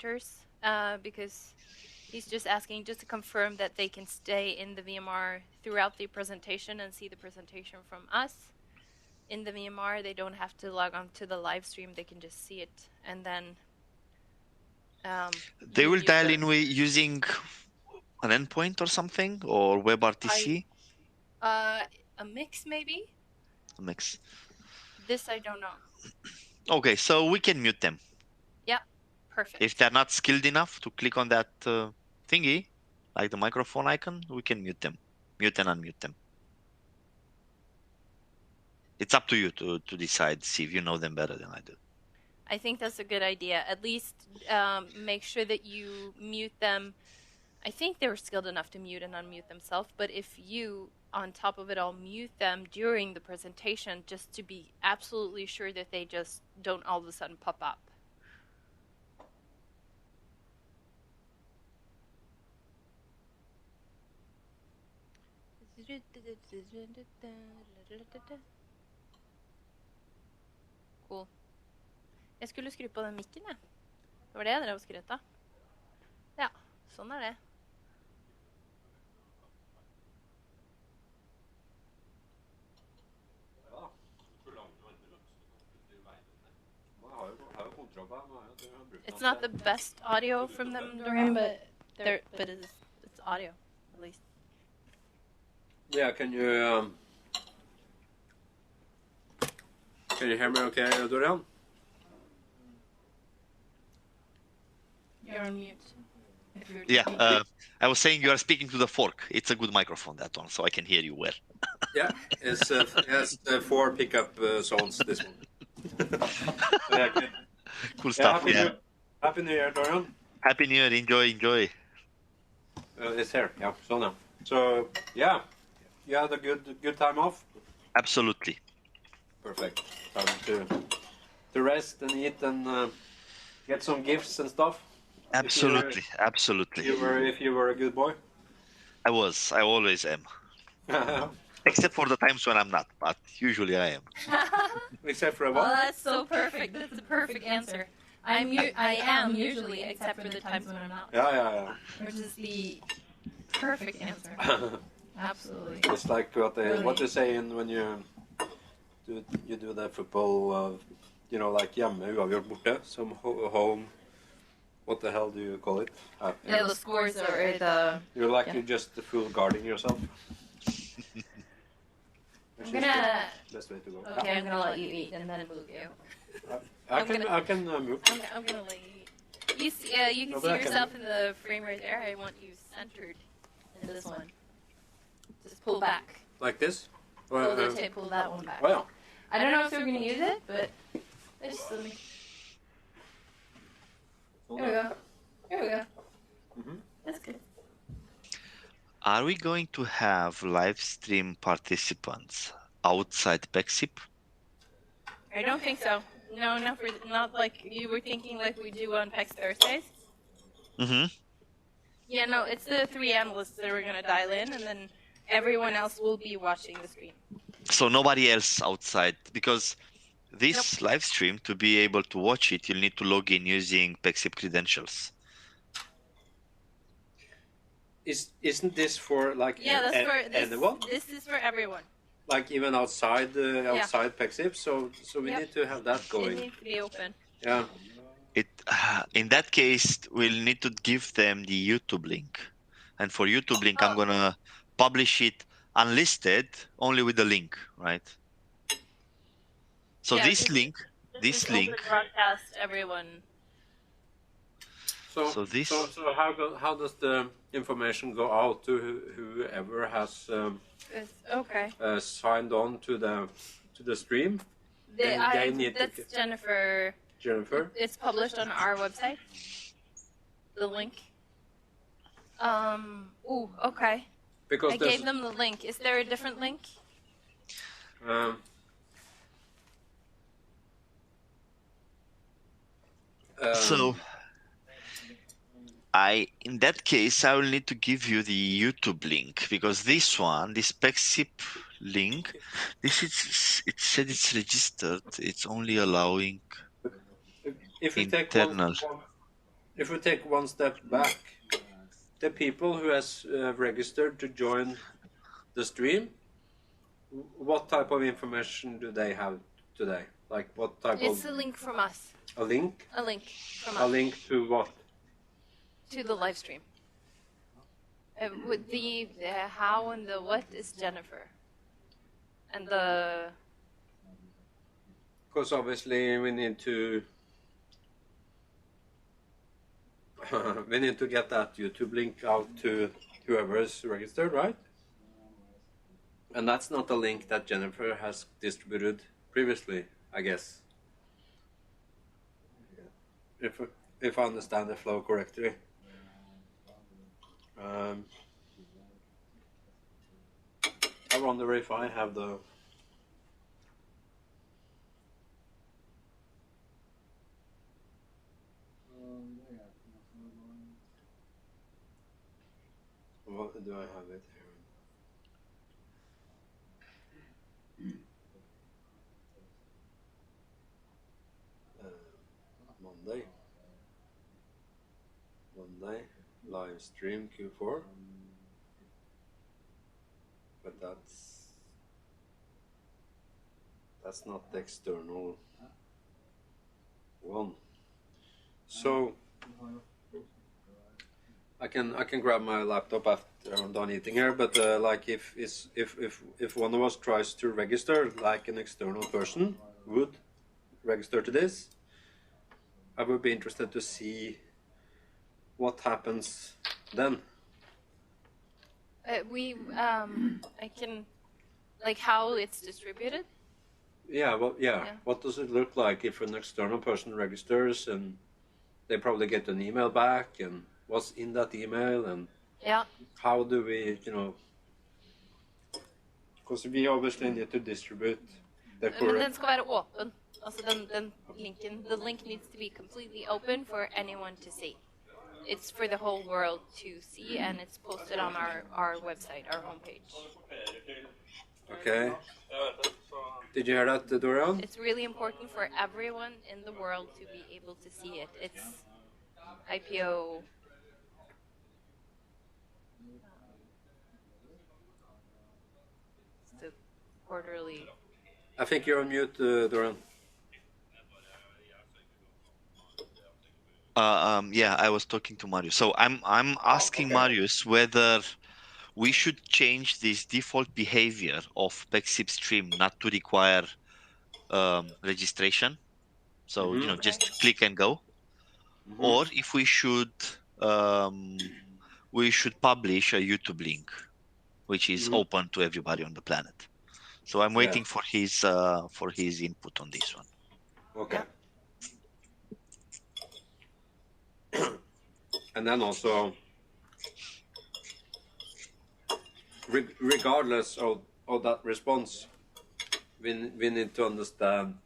presenters because he's just asking just to confirm that they can stay in the VMR throughout the presentation and see the presentation from us. In the VMR, they don't have to log on to the live stream. They can just see it, and then they will dial in with using an endpoint or something, or WebRTC. A mix, maybe. A mix. This I don't know. Okay, so we can mute them. Yeah, perfect. If they're not skilled enough to click on that thingy, like the microphone icon, we can mute them, mute and unmute them. It's up to you to decide, see if you know them better than I do. I think that's a good idea. At least make sure that you mute them. I think they were skilled enough to mute and unmute themselves, but if you, on top of it all, mute them during the presentation, just to be absolutely sure that they just don't all of a sudden pop up. Cool. Jeg skulle skru på den mikken, jeg. Det var det jeg drev og skrøt av. Ja, sånn er det. It's not the best audio from them, Dorian, but it's audio, at least. Yeah, can you hear me okay, Dorian? You're on mute. Yeah, I was saying you are speaking to the fork. It's a good microphone, that one, so I can hear you well. Yeah, it has 4 pickup zones, this one. Yeah, okay. Cool stuff, yeah. Happy New Year, Dorian. Happy New Year, enjoy. It's here, yeah, so now. So, yeah, you had a good time off? Absolutely. Perfect. Time to rest and eat and get some gifts and stuff. Absolutely. If you were a good boy? I always am. Except for the times when I'm not, but usually I am. Except for what? Oh, that's so perfect. That's a perfect answer. I am usually, except for the times when I'm not. Yeah. Which is the perfect answer. Absolutely. It's like what they're saying when you do the football, like hjemme, uavgjort borte, some home. What the hell do you call it? Yeah, the scores or the... You're like you're just the fool guarding yourself. I'm gonna... Best way to go. Okay, I'm gonna let you eat and then move you. I can move. I'm gonna let you eat. You can see yourself in the frame right there. I want you centered in this one. Just pull back. Like this? Pull the tape, pull that one back. Well. I don't know if we're gonna use it, but just let me... Here we go. Mm-hmm. That's good. Are we going to have live stream participants outside Pexip? I don't think so. No, not like you were thinking like we do on PEX Thursdays. Mm-hmm. Yeah, no, it's the 3 analysts that are going to dial in, and then everyone else will be watching the screen. So nobody else outside, because this live stream, to be able to watch it, you'll need to log in using Pexip credentials. Isn't this for like anyone? This is for everyone. Like even outside Pexip, so we need to have that going. It needs to be open. Yeah. In that case, we'll need to give them the YouTube link, and for YouTube link, I'm gonna publish it unlisted, only with the link, right? So this link. Broadcast everyone. So how does the information go out to whoever has signed on to the stream? That's Jennifer. Jennifer. It's published on our website. The link. Okay. Because I gave them the link. Is there a different link? So in that case, I will need to give you the YouTube link, because this one, this Pexip link, it said it's registered. It's only allowing if we internal. if we take one step back, the people who has registered to join the stream, what type of information do they have today? Like what type It's of a link from us. a link? A link from A us link to what? to the live stream. With the how and the what is Jennifer. And the Because obviously we need to we need to get that YouTube link out to whoever is registered, right? And that's not a link that Jennifer has distributed previously, I guess. If I understand the flow correctly. I wonder if I have the... What do I have it here? Monday, live stream Q4. But that's not the external one. So I can grab my laptop after I'm done eating here. But like if one of us tries to register, like an external person would register to this, I would be interested to see what happens then. I can, like, how it's distributed. Yeah, well, yeah. What does it look like if an external person registers and they probably get an email back, and what's in that email, and how do we, because we obviously need to distribute the correct... Men den ska vara open. Altså the link needs to be completely open for anyone to see. It's for the whole world to see, and it's posted on our website, our homepage. Okay. Did you hear that, Dorian? It's really important for everyone in the world to be able to see it. It's IPO. It's the quarterly. I think you're on mute, Dorian. Yeah, I was talking to Marius. So I'm asking Marius whether we should change this default behavior of Pexip Stream not to require registration. So just click and go, or if we should publish a YouTube link, which is open to everybody on the planet. So I'm waiting for his input on this one. Okay. And then also, regardless of that response, we need to understand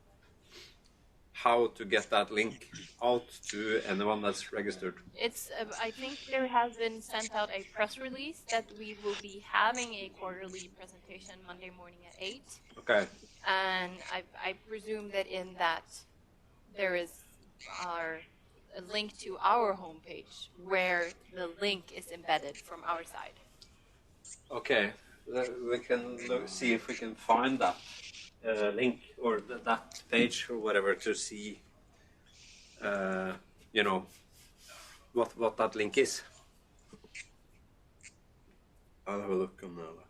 how to get that link out to anyone that's registered. It's I think there has been sent out a press release that we will be having a quarterly presentation Monday morning at 8. Okay. And I presume that in that there is a link to our homepage where the link is embedded from our side. Okay, we can see if we can find that link or that page or whatever to see, what that link is. I'll have a look on the laptop.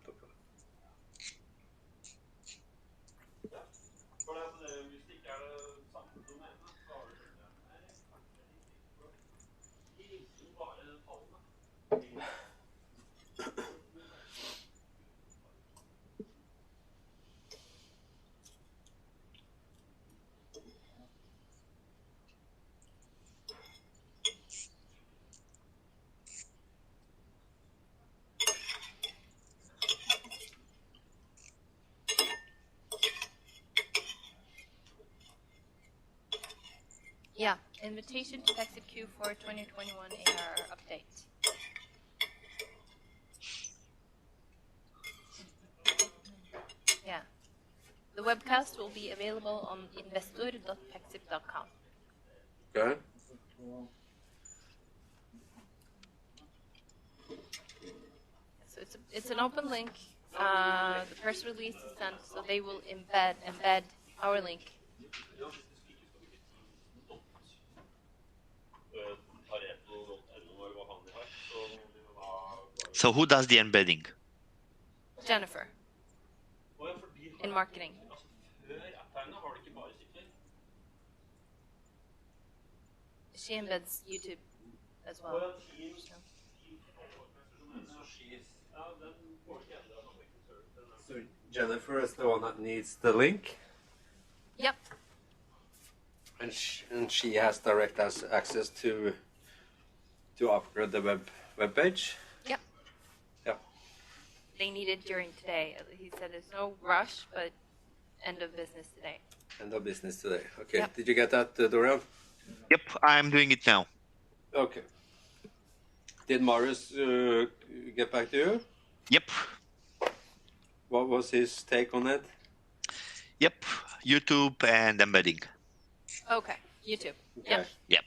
Yeah, invitation to Pexip Q4 2021 AR update. Yeah. The webcast will be available on investor.pexip.com. Okay. it's an open link. The press release is sent, so they will embed our link. So who does the embedding? Jennifer in marketing. She embeds YouTube as well. So. So Jennifer is the one that needs the link, Yep. and she has direct access to upgrade the web page. Yep. Yep. They need it during today. He said there's no rush, but end of business today. End of business today. Okay. Yep. Did you get that, Dorian? Yep, I'm doing it now. Okay. Did Marius get back to you? Yep. What was his take on it? Yep, YouTube and embedding. Okay. YouTube. Okay. Yep. Yep.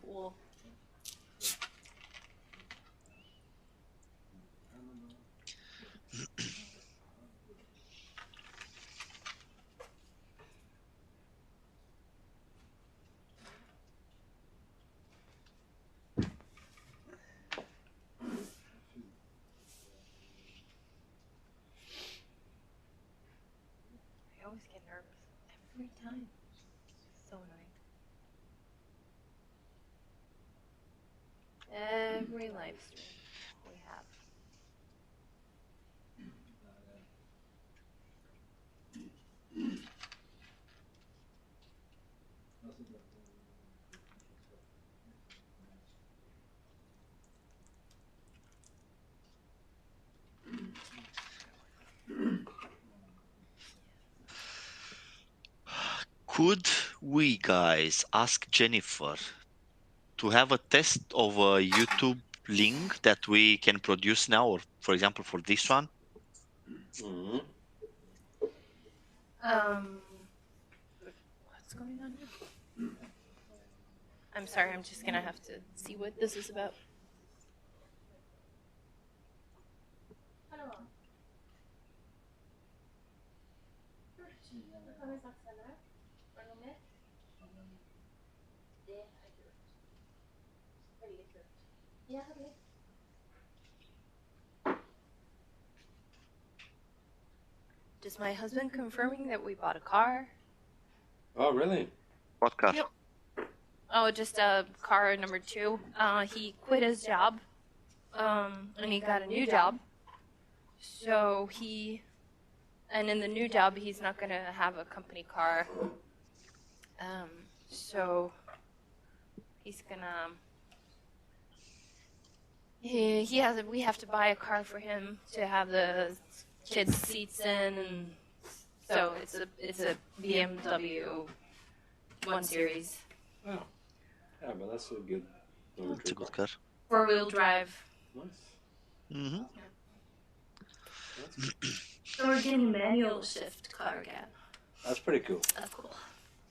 Cool. I always get nervous every time. So annoying. Every live stream we have. Could we guys ask Jennifer to have a test of a YouTube link that we can produce now, or for example for this one? Mm-hmm. What's going on here? I'm sorry, I'm just gonna have to see what this is about. Just my husband confirming that we bought a car. Oh, really? What car? Yep. Oh, just car number 2. He quit his job, and he got a new job. So and in the new job, he's not gonna have a company car. So he's gonna. We have to buy a car for him to have the kids' seats in, and so it's a BMW 1 Series. Oh. Yeah, but that's a good number That's a 2 good car. car. 4-wheel drive. Nice. Mm-hmm. That's good. So we're getting manual shift car again. That's pretty cool. That's cool.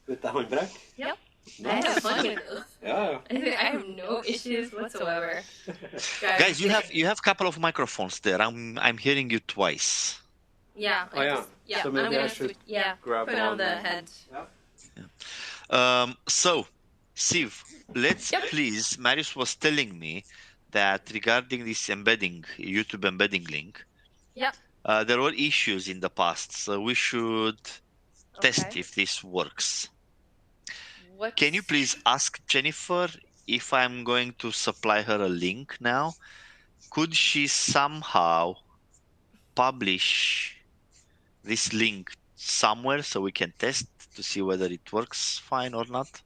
With the handbrake? Yep. I Nice. have fun with those. Yeah. I have no issues whatsoever. Guys, you have a couple of microphones there. I'm hearing you twice. Yeah. Oh, yeah. Yeah. So maybe I'm gonna I should put it on one. the head. So, Siv, let's Yep. please. Marius was telling me that regarding this embedding, YouTube embedding link, Yep. there were issues in the past, so we should test Okay. if this works. What's... Can you please ask Jennifer if I'm going to supply her a link now? Could she somehow publish this link somewhere so we can test to see whether it works fine or not?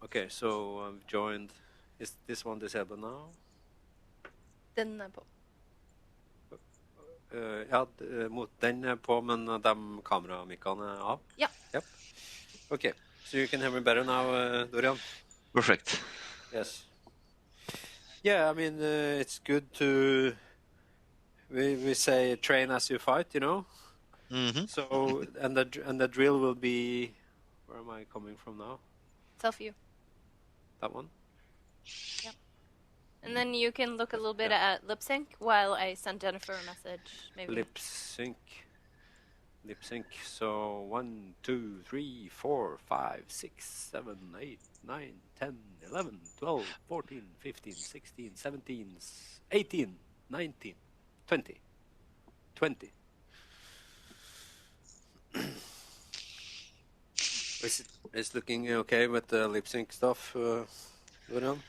Okay, so I've joined. Is this one disabled now? Den er på. Ja, den er på, men de kameramikkene er av? Ja. Yep. Okay, so you can hear me better now, Dorian? Perfect. Yes. Yeah, I mean, it's good to, we say train as you fight, you know? Mm-hmm. So, and the drill will be, where am I coming from now? Self-view. That one? And then you can look a little bit Yeah. at lip sync while I send Jennifer a message. Maybe. Lip sync. So 1, 2, 3, 4, 5, 6, 7, 8, 9, 10, 11, 12, 14, 15, 16, 17, 18, 19, 20. 20. It's looking okay with the lip sync stuff, Dorian?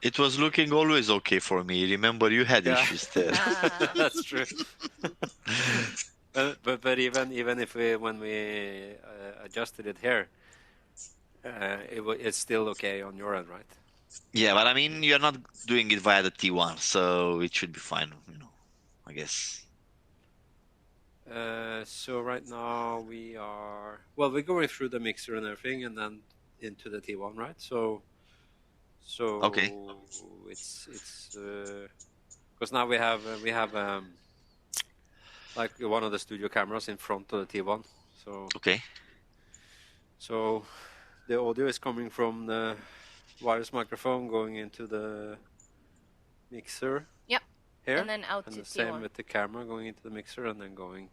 It was looking always okay for me. Remember, you had Yeah, issues there. that's true. But even if when we adjusted it here, it's still okay on your end, right? Yeah, but I mean, you're not doing it via the T1, so it should be fine, I guess. So right now we're going through the mixer and everything, and then into the T1, right? So Okay. it's because now we have like one of the studio cameras in front of the T1. Okay. So the audio is coming from the wireless microphone going into the mixer. Yep. Here, and then out and to the same T1. with the camera going into the mixer and then going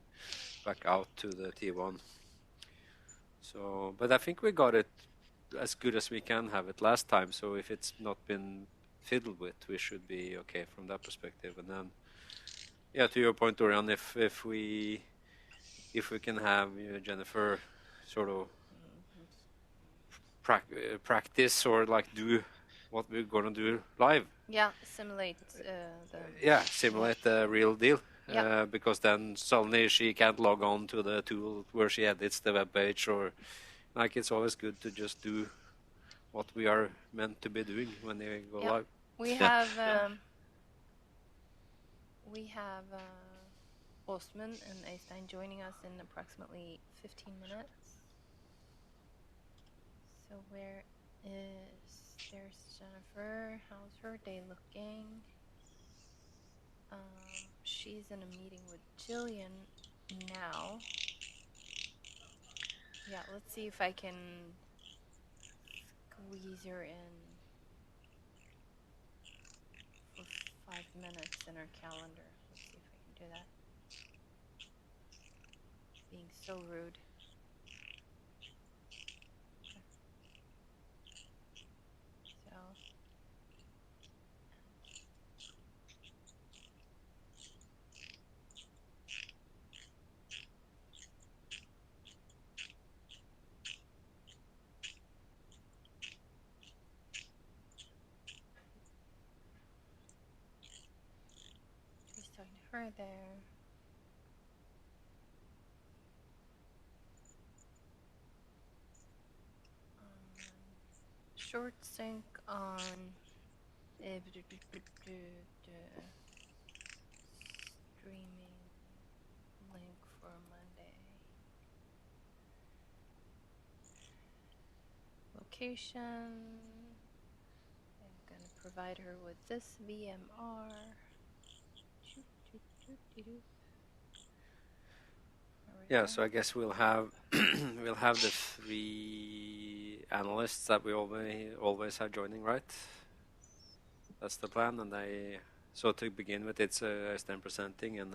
back out to the T1. So, but I think we got it as good as we can have it last time. So if it's not been fiddled with, we should be okay from that perspective. And then, yeah, to your point, Dorian, if we can have Jennifer sort of practice or like do what we're gonna do live. Yeah, simulate Simulate the real deal. Yeah. Because then suddenly she can't log on to the tool where she edits the web page, or like it's always good to just do what we are meant to be doing when they go Yep. live. We Yeah. have Ostman and Eystein joining us in approximately 15 minutes. So there's Jennifer. How's her day looking? She's in a meeting with Jillian now. Yeah, let's see if I can squeeze her in for 5 minutes in her calendar. Let's see if I can do that. Being so rude. Okay. So just talking to her there. Short sync on streaming link for Monday. Location. I'm going to provide her with this VMR. Yeah, so I guess we'll have the 3 analysts that we always have joining, right? That's the plan, and so to begin with, it's Øystein presenting, and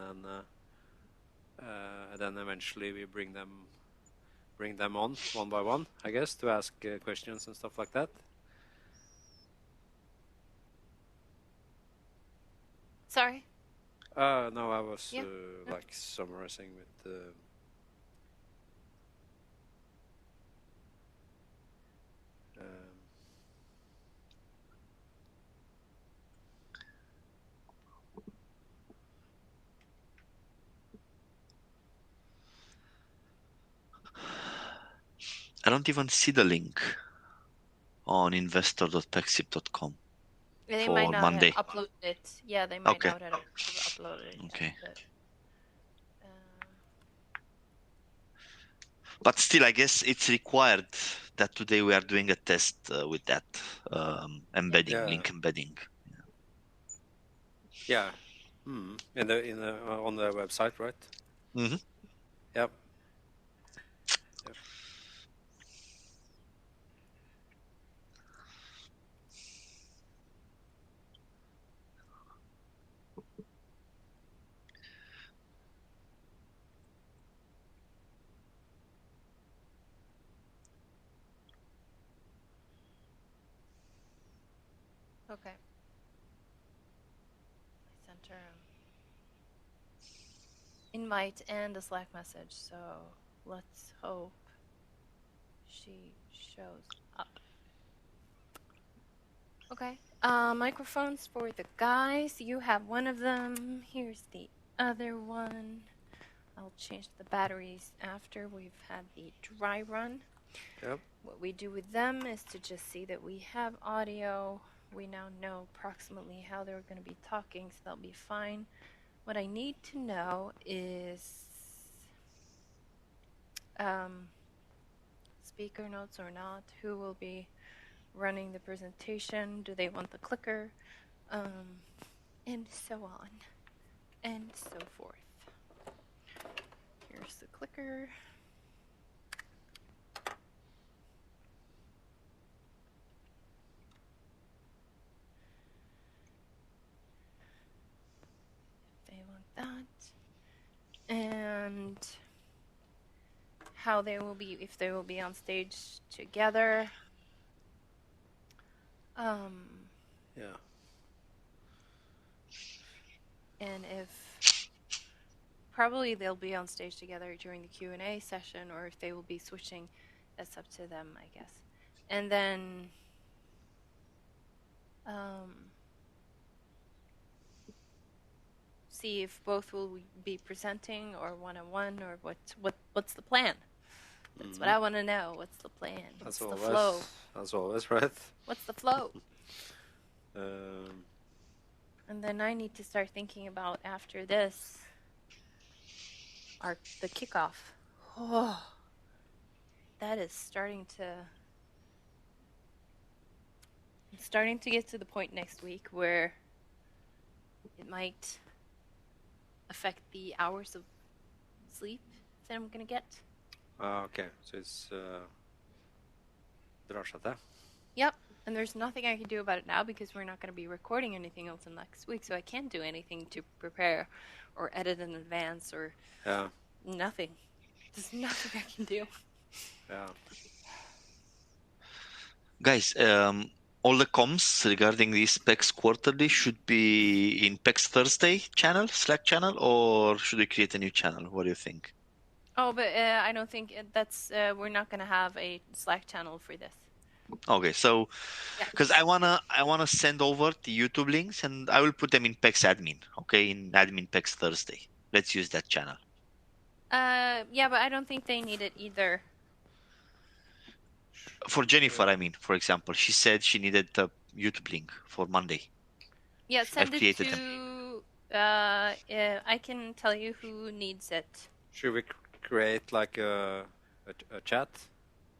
then eventually we bring them on one by one, I guess, to ask questions and stuff like that. Sorry? No, I was Yeah. like summarizing with. I don't even see the link on investor.pexip.com They for might not Monday. have uploaded it. Yeah, they might Okay. not have uploaded it Okay. yet, But still, I guess it's required that today we are doing a test with that embedding, Yeah. link embedding. Yeah. In the on the website, right? Mm-hmm. Yep. Yep. Okay. I sent her invite and a Slack message, so let's hope she shows up. Okay. Microphones for the guys. You have one of them. Here's the other one. I'll change the batteries after we've had the dry run. Yep. What we do with them is to just see that we have audio. We now know approximately how they're going to be talking, so they'll be fine. What I need to know is speaker notes or not, who will be running the presentation, do they want the clicker, and so on, and so forth. Here's the clicker. They want that. And how they will be, if they will be on stage together. Yeah. And if probably they'll be on stage together during the Q&A session, or if they will be switching, that's up to them, I guess. And then see if both will be presenting or one-on-one, or what's the plan. That's what I want to know. What's the plan? What's the flow? That's always right. What's the flow? And then I need to start thinking about, after this, the kickoff. Oh, that is starting to get to the point next week where it might affect the hours of sleep that I'm gonna get. Okay, so it's drar seg til. Yep, and there's nothing I can do about it now because we're not going to be recording anything else in next week, so I can't do anything to prepare or edit in advance or nothing. There's nothing I can do. Yeah. Guys, all the comms regarding this Pex Quarterly should be in Pex Thursday channel, Slack channel, or should we create a new channel? What do you think? Oh, but I don't think that's we're not going to have a Slack channel for this. Okay, so because I wanna send over the YouTube links and I will put them in Pex admin, okay, in admin Pex Thursday. Let's use that channel. Yeah, but I don't think they need it either. For Jennifer, I mean, for example, she said she needed the YouTube link for Monday. Yeah, send it to. Them. I can tell you who needs it. Should we create like a chat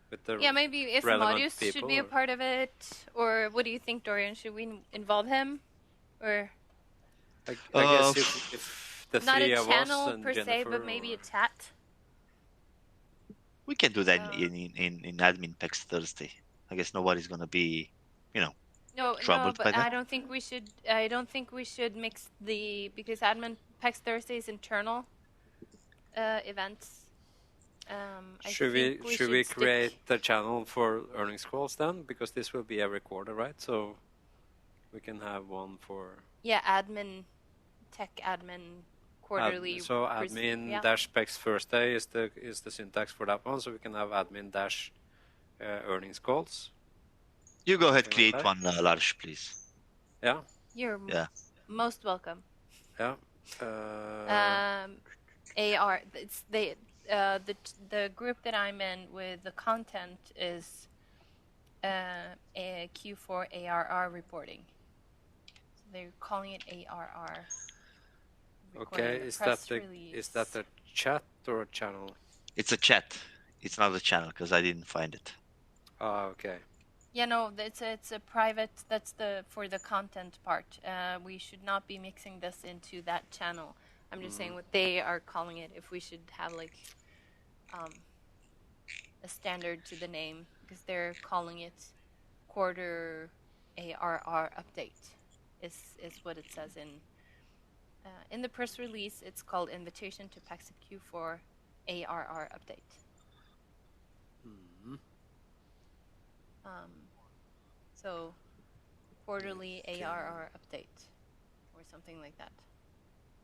with the maybe if Marius should be a part of it, or what do you think, Dorian? Should we involve him, or? I guess if the not three a of us channel and per Jennifer se, but maybe a chat. We can do that in admin Pex Thursday. I guess nobody's gonna be, troubled but by that. I don't think we should. I don't think we should mix because admin Pex Thursday is internal events. Should we create a channel for earnings calls then? Because this will be a recorder, right? So we can have one for tech admin quarterly. So admin dash Pex Thursday is the syntax for that one. So we can have admin dash earnings calls. You go ahead, create one, Lars, please. Yeah. You're most welcome. Yeah. AR. It's the group that I'm in with the content is a Q4 ARR reporting. So they're calling it ARR. Okay, is that a chat or a channel? It's a chat. It's not a channel because I didn't find it. Okay. Yeah, no, it's a private. That's for the content part. We should not be mixing this into that channel. I'm just saying what they are calling it. If we should have like a standard to the name, because they're calling it quarter ARR update. Is what it says in the press release. It's called Invitation to Pexip Q4 ARR update. Mm-hmm. So quarterly Okay. ARR update or something like that.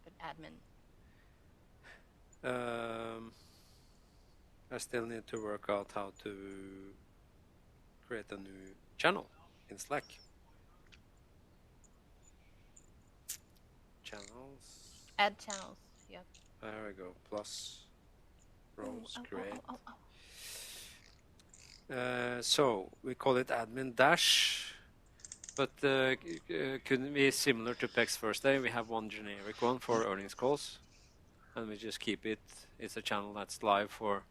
But admin. I still need to work out how to create a new channel in Slack. Channels. Add channels. Yep. There we go. Plus roles, create. So we call it admin dash, but couldn't be similar to PEX first day. We have one generic one for earnings calls, and we just keep it. It's a channel that's live for,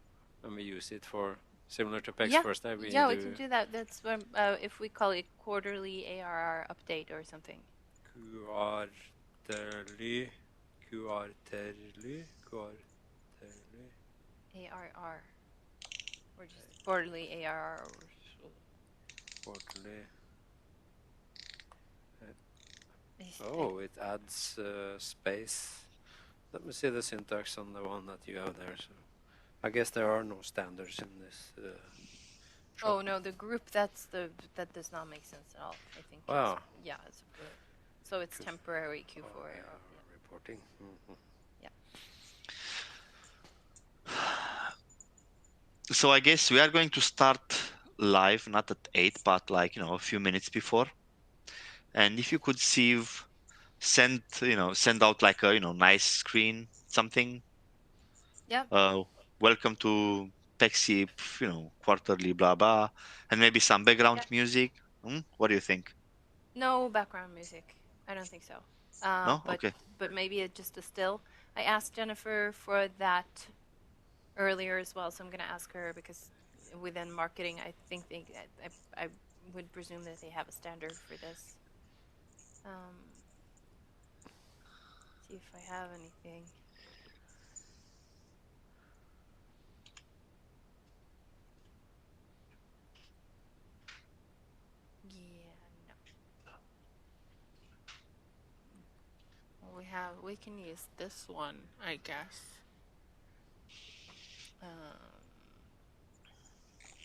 and we use it for similar to PEX first day. We can do that. That's when, if we call it quarterly ARR update or something. Quarterly. ARR. Or just quarterly ARR. Quarterly. Is- Oh, it adds space. Let me see the syntax on the one that you have there. So, I guess there are no standards in this. Oh no, the group that does not make sense at all. I think. Wow. It's so it's temporary Q4 reporting. Mm-hmm. So I guess we are going to start live, not at 8, but like, a few minutes before. And if you could send out like a, nice screen, something. Yeah. Welcome to Pexip, quarterly, blah, blah. And maybe some background music. What do you think? No background music. I don't think so. No? Okay. But maybe just a still. I asked Jennifer for that earlier as well, so I'm going to ask her because within marketing, I think I would presume that they have a standard for this. See if I have anything. Yeah, no. We can use this one, I guess.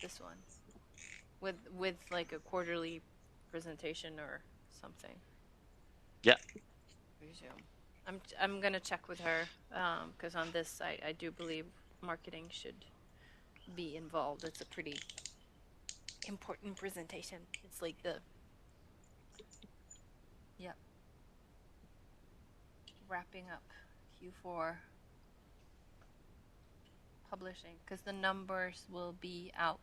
This one with like a quarterly presentation or something. Yeah. Resume. I'm gonna check with her because on this I do believe marketing should be involved. It's a pretty important presentation. It's like the wrapping up Q4 publishing because the numbers will be out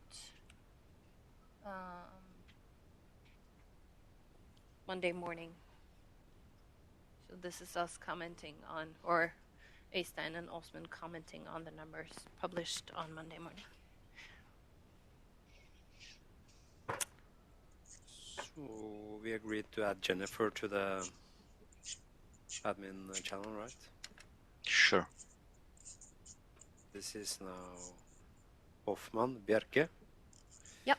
Monday morning. So this is us commenting on, or Eystein and Osman commenting on the numbers published on Monday morning. So we agreed to add Jennifer to the admin channel, right? Sure. This is now Hoffman Bjerke. Yep.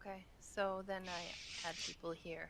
Okay, so then I add people here.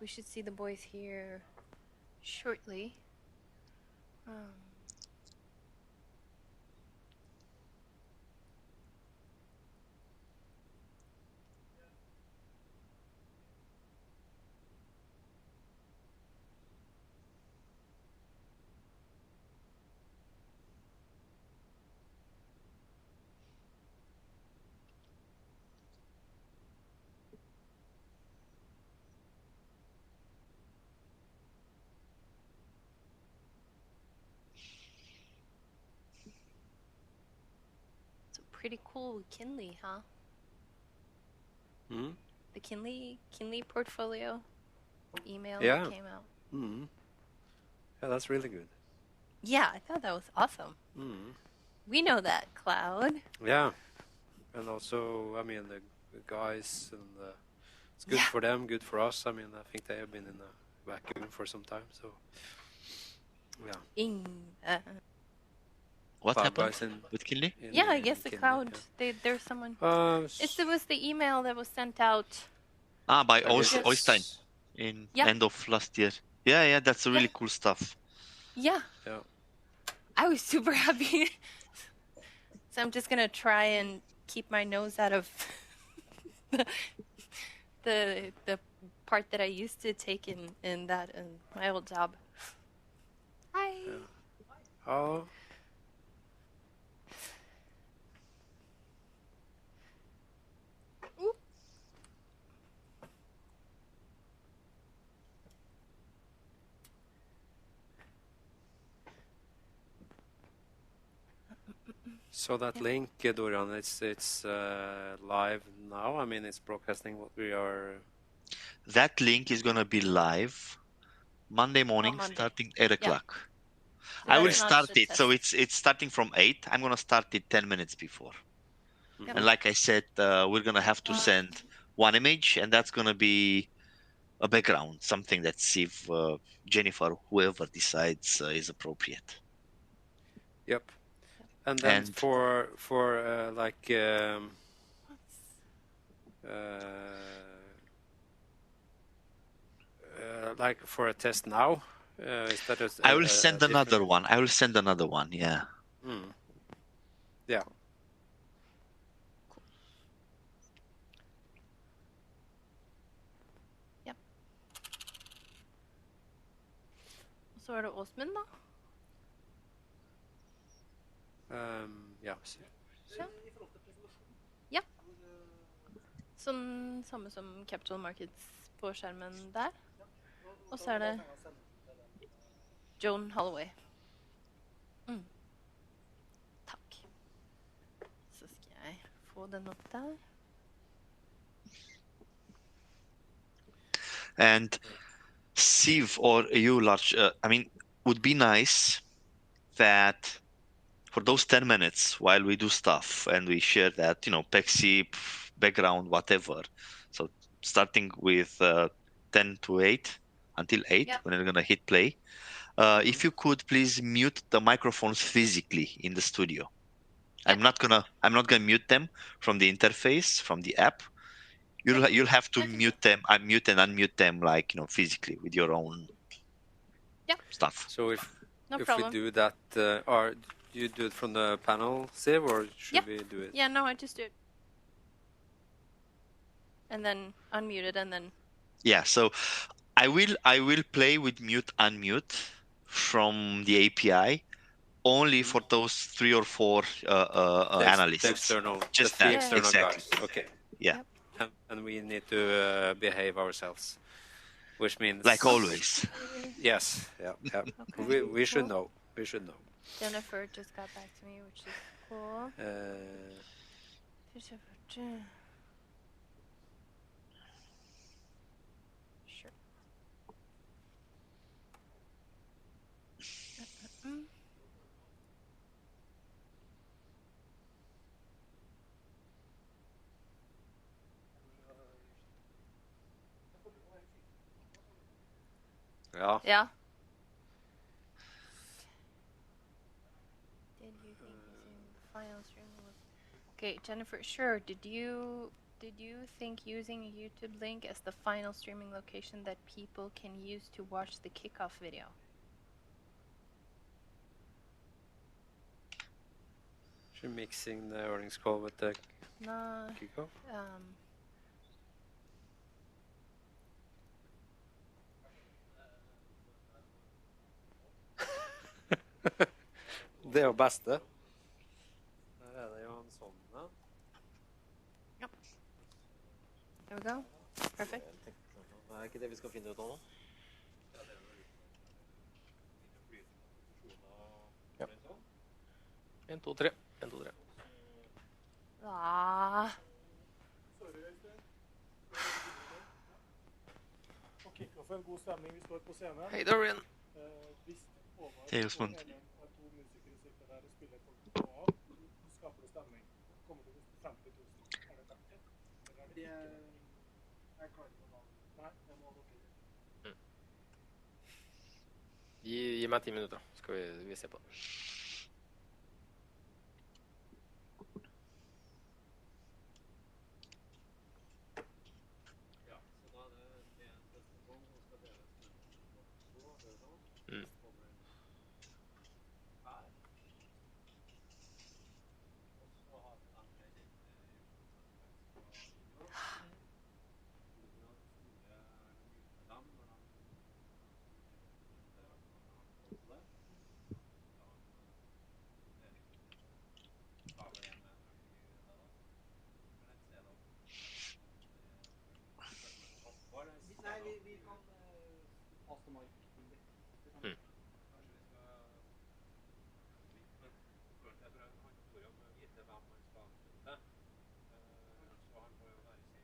We should see the boys here shortly. It's a pretty cool Kinley, huh? Hmm? The Kinley portfolio email Yeah. that came out. Hmm. Yeah, that's really good. Yeah, I thought that was awesome. Hmm. We know that, Cloud. Yeah. And also, I mean, the guys, and it's good Yeah. for them, good for us. I mean, I think they have been in a vacuum for some time, so yeah. What Five happened guys in, with Kinley? Yeah, I in guess the Kidney, Cloud. There's someone. yeah. It was the email that was sent out. By I guess Oystein it's- in Yeah. end of last year. Yeah, that's really Yeah. cool stuff. Yeah. Yeah. I was super happy. So I'm just gonna try and keep my nose out of the part that I used to take in that in my old job. Hi. Yeah. Oh. Ooh. So that Yeah. link, Dorian, it's live now. I mean, it's broadcasting what we are. That link is gonna be live Monday morning, Monday. starting 8 o'clock. So I will that's not start the it. So test. it's starting from 8. I'm gonna start it 10 minutes before. Yep. And like I said, we're gonna have to send one image, and that's gonna be a background, something that Siv, Jennifer, whoever decides is appropriate. Yep. And then And for like like for a test now, is that I will send different... another one. I will send another one. Yeah. Mm. Yeah. Yep. Så er det Åsmund, da. Ja. Ja. Sånn samme som Capital Markets på skjermen der. Og så er det Joan Holloway. Takk. Så skal jeg få den opp der. And Siv or you, Lars, I mean, would be nice that for those 10 minutes while we do stuff and we share that, Pexip, background, whatever. So starting with 10 to 8 until 8 Yep. when you're going to hit play. If you could please mute the microphones physically in the studio. Yep. I'm not gonna mute them from the interface, from the app. You'll have to mute them, unmute and unmute them like physically with your own stuff. So if No we problem. do that, or do you do it from the panel, Siv, or should we do it? Yeah, no, I just do it. And then unmute it, and then... Yeah, so I will play with mute unmute from the API only for those 3 or 4 analysts. The external, Just the three that, external exactly. guys. Okay. Yeah. Yep. And we need to behave ourselves, which means Like always. Yes. Yeah. Okay, We should cool. know. We should know. Jennifer just got back to me, which is cool. Sure. Yeah. Yeah. Did you think using the final stream was... Okay, Jennifer, sure. Did you did you think using a YouTube link as the final streaming location that people can use to watch the kickoff video? You're mixing the earnings call with the No. kickoff? Det er jo beste. Der er det jo en sånn, da. Yep. There we go. Perfect. Er ikke det vi skal finne ut av nå? Ja. 1, 2, 3. 1, 2, 3. Ah. Og kickoff en god stemning. Vi står på scenen. Hei, Dorian. Hvis Håvard Hei, Osman. og Helen og to musikere sitter der og spiller folk på A, så skaper det stemning. Kommer det 50 000? Er det 50? Eller er det ikke? Jeg klarer ikke å ta det. Nei, det må dere. Gi meg 10 minutter, skal vi se på det. Nei, vi kan passe meg.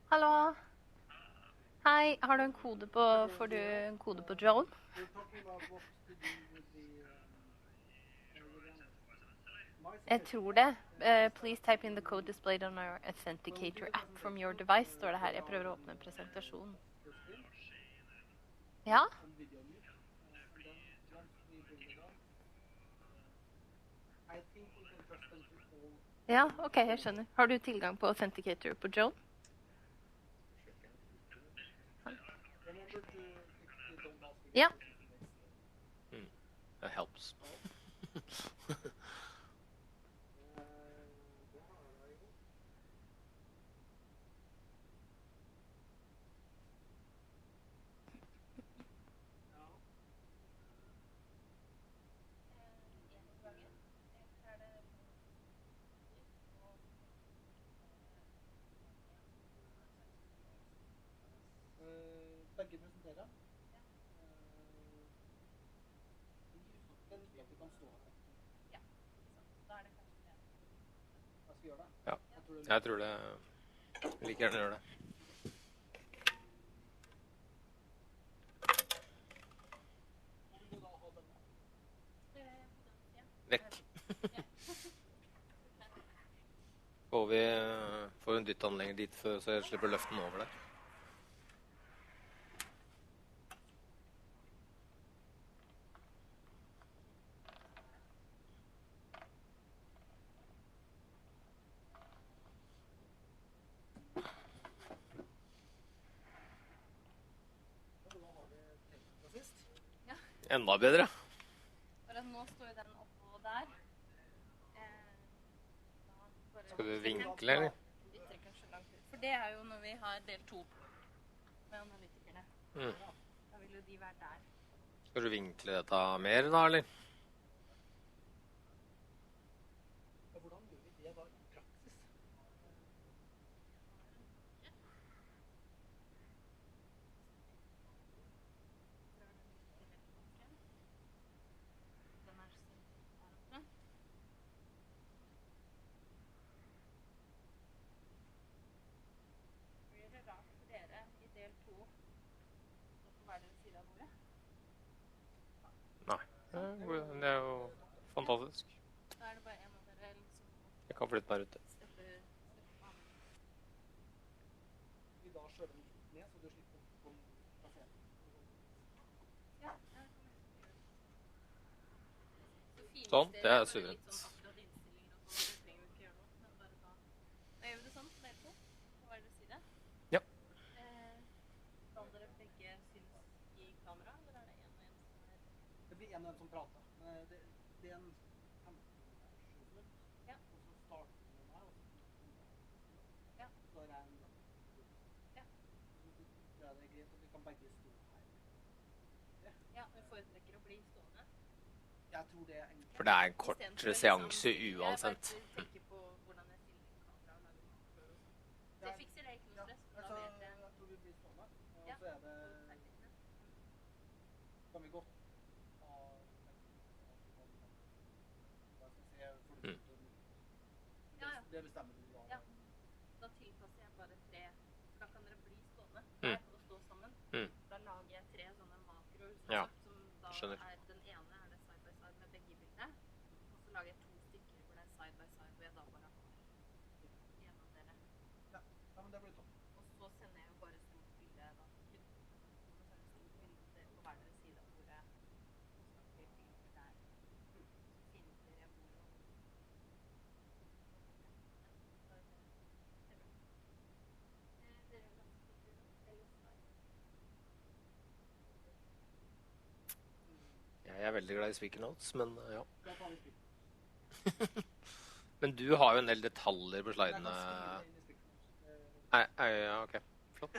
Hallo. Hei, har du en kode på, får du en kode på Joel? Jeg tror det. Please type in the code displayed on our authenticator app from your device, står det her. Jeg prøver å åpne en presentasjon. Ja? Ja, ok, jeg skjønner. Har du tilgang på authenticator på Joel? Ja. That helps. Begge presenterer. Det er nyttig at vi kan stå her. Ja, ikke sant. Da er det kanskje det. Jeg skal gjøre det. Ja, jeg tror det. Jeg liker gjerne å gjøre det. Vekk. Får vi en dytt den lenger dit, så jeg slipper å løfte den over der. Enda bedre. For at nå står den oppå der. Skal du vinkle, eller? Dytter kanskje langt ut. For det er jo når vi har del 2 med analytikerne. Da vil jo de være der. Skal du vinkle dette mer da, eller? Hvordan gjør vi det da i praksis? Den er sendt der oppe. Blir det rart for dere i del 2 så på hver deres side av bordet? Nei. Det er jo fantastisk. Da er det bare en av dere liksom Jeg kan flytte meg ut. steppe på andre. Vi da skjøler den litt ned, så du slipper å få plassere. Ja, det kan vi gjøre. Så finjusterer Sånn, det er bare suverent. litt sånn akkurat innstillinger og sånn, det trenger vi ikke gjøre noe, men bare da gjør vi det sånn, dere to, på hver deres side. prate. Men det en 15 minutters snutt, Ja. og så starter du med meg, og så kommer du tilbake. Ja. Så har jeg en lapp til slutt. Ja. Og så tror jeg det greit at vi kan begge stå her samtidig. Ja, du foretrekker å bli stående. Jeg tror det er enkelt. For det er en Istedenfor å kortere seanse Jeg uansett. bare tenker på hvordan jeg stiller inn kamera og lager makroer og sånn. Så jeg fikser det, ikke noe stress. Men Altså, da vet jeg jeg tror vi blir stående. Og Ja. så er det på taktikkene. kan vi godt ha hva skal jeg si, for det Ja, ja. det bestemmer du da. Ja. Da tilpasser jeg bare 3, for da kan dere bli stående her og stå sammen. Da lager jeg 3 sånne makroer Ja. som da Skjønner. er den ene er det side by side med begge bildene, og så lager jeg 2 stykker hvor det er side by side hvor jeg da bare har en av dere. Ja, men det blir topp. Og så sender jeg jo bare stort bilde da til kunden. Og så er det stort bilde av dere på hver deres side av bordet, og snakker filmer der. Så finner dere hvor og ja, det er bra. Dere vil ha stikker nå, eller slide? Jeg er veldig glad i speaker notes, men ja. Da tar vi spikk. Men du har jo en del detaljer på Jeg slidene. kan skrive det inn i spikk. Ja, ok. Flott.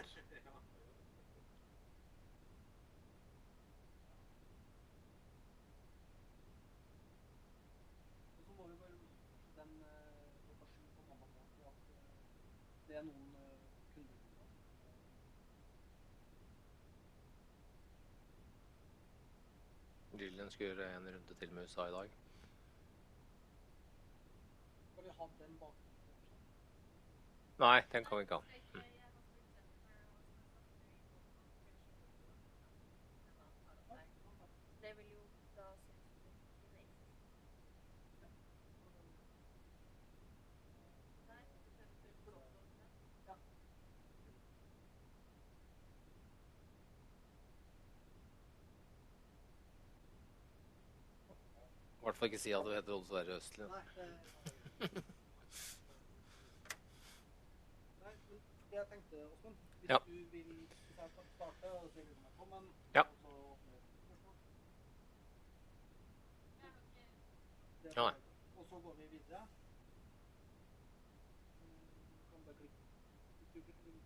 Og så må vi bare refreshe den klokka 7 på mandag morgen, for at det er noen kunderunder som Gillian skal gjøre en runde til med USA i dag. skal vi ha den bakgrunnen for seg. Nei, den kan vi ikke ha. Jeg har spurt Jennifer, og som jeg sa, dere skjønner jo hvordan det det vil jo da synes ut i dine Excel. Nei, du får eventuelt blåse over den. Ja. I hvert fall ikke si at du heter Odd Sverre Østli. Nei, Nei, men det jeg tenkte, Åsmund, hvis Ja. du vil hvis jeg kan starte og si litt om velkommen, Ja. og så åpner vi for spørsmål. Det er Nei. bare- Og så går vi videre. Kan bare klikke. Hvis du klikker.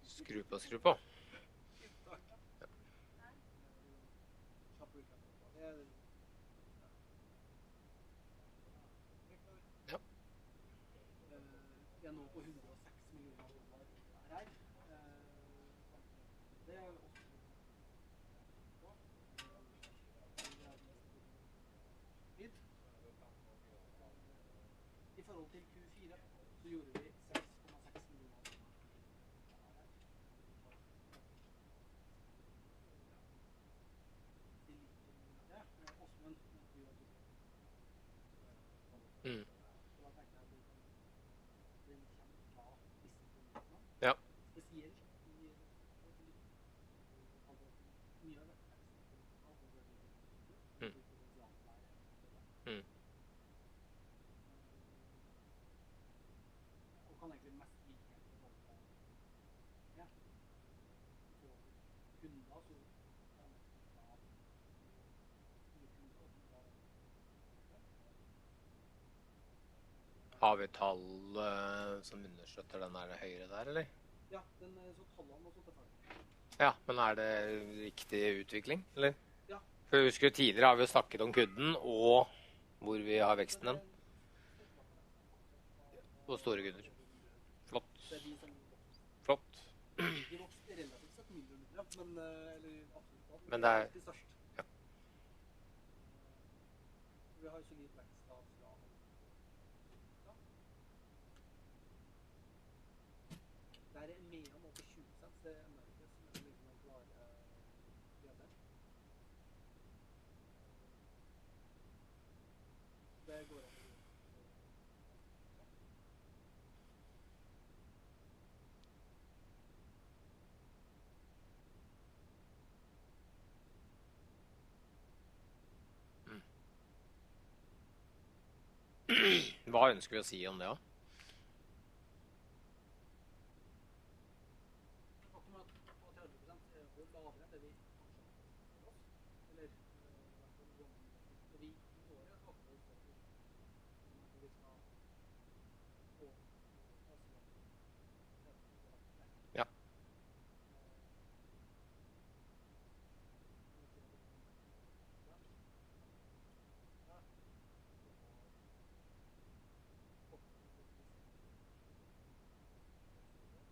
Skru på, skru på. Takk. Kjapp recap på det. Ja. Vi er nå på 106 millioner dollar her. Det er også I forhold til Q4 så gjorde vi 6,6 millioner dollar. Åsmund, mens vi var til Mm. Så da tenkte jeg at den kommer fra disse produktene. Ja. Spesielt i mye av veksten på Mm. Mm. Og kan egentlig mest like det bare fra ja. I forhold til kunder så er det mest fra nye kunder som da Har vi tall som understøtter den der høyre der, eller? ja, så tallene må så til følge. Ja, men er det riktig utvikling, eller? Ja. For jeg husker tidligere har vi snakket om kunden og hvor vi har veksten den. Og store kunder. Flott. Det er de som Flott. de vokste relativt sett mindre, men eller absolutt Men det er- de størst. Ja. Vi har solid vekst da fra ja. Der er EMEA nå på 20 cent, det er Amerika som er liksom den klare lederen. Det går an å gjøre. Hva ønsker vi å si om det, da? Faktum er at på 30% det vi kanskje hadde sett for oss. Eller i hvert fall når vi gikk inn i året, hadde vi flere forventninger om at vi skal overta asiatiske Ja.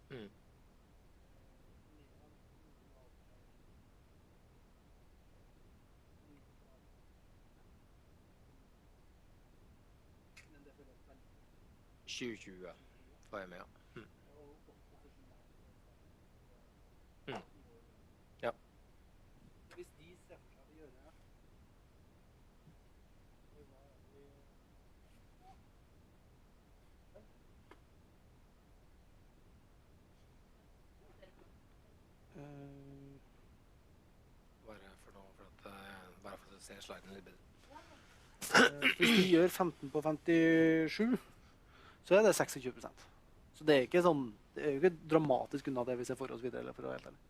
Mm. Men det føles veldig 2020 var jeg med, ja. Mm. og godt posisjonert for starten. Mm. Ja. Hvis de ser for seg å gjøre hva er det vi Bare for å se sliden litt bedre. Hvis de gjør 15 på 57, så er det 26%. Så det er ikke sånn, det er jo ikke dramatisk unna det vi ser for oss videre, eller for å være helt ærlig.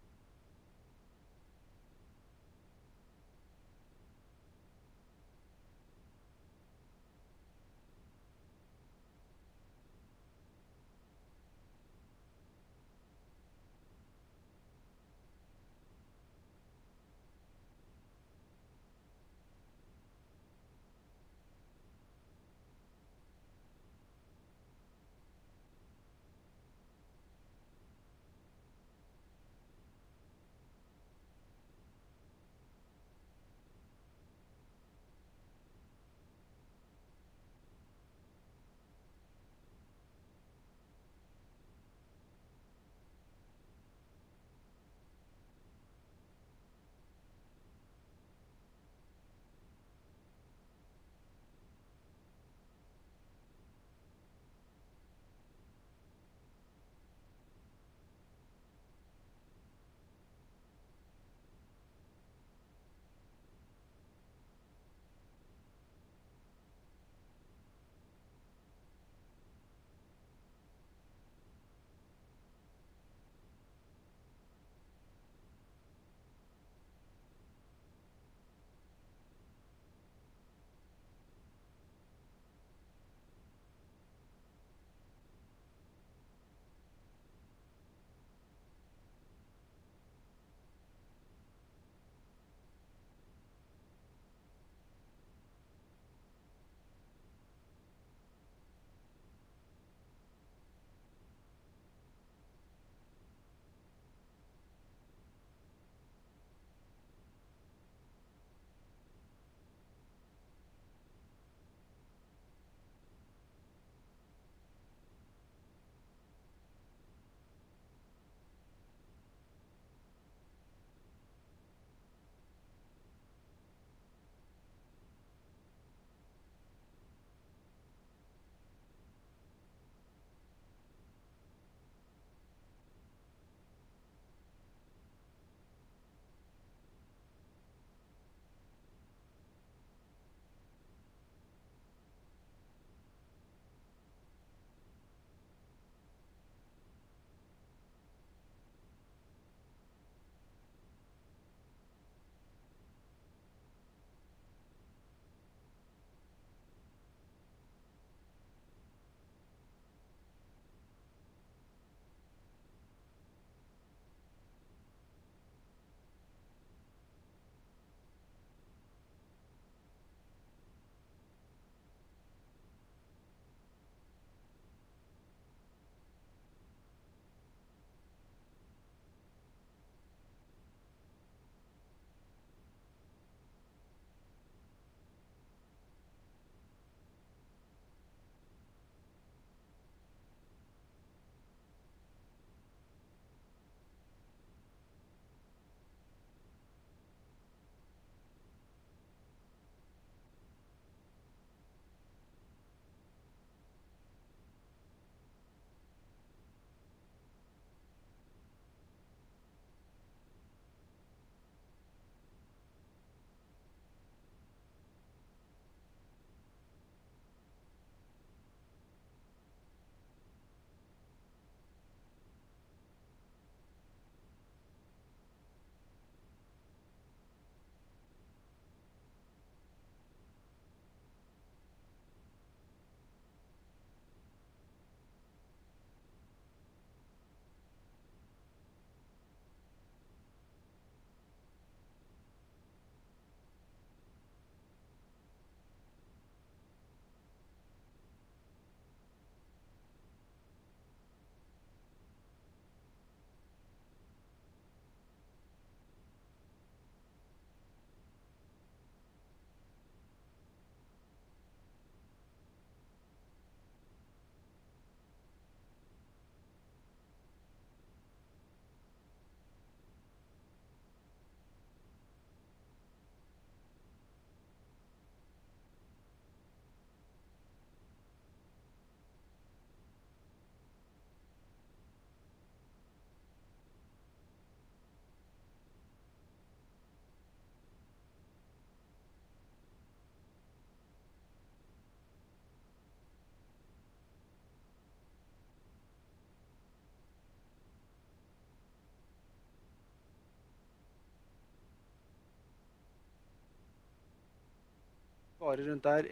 svaret rundt der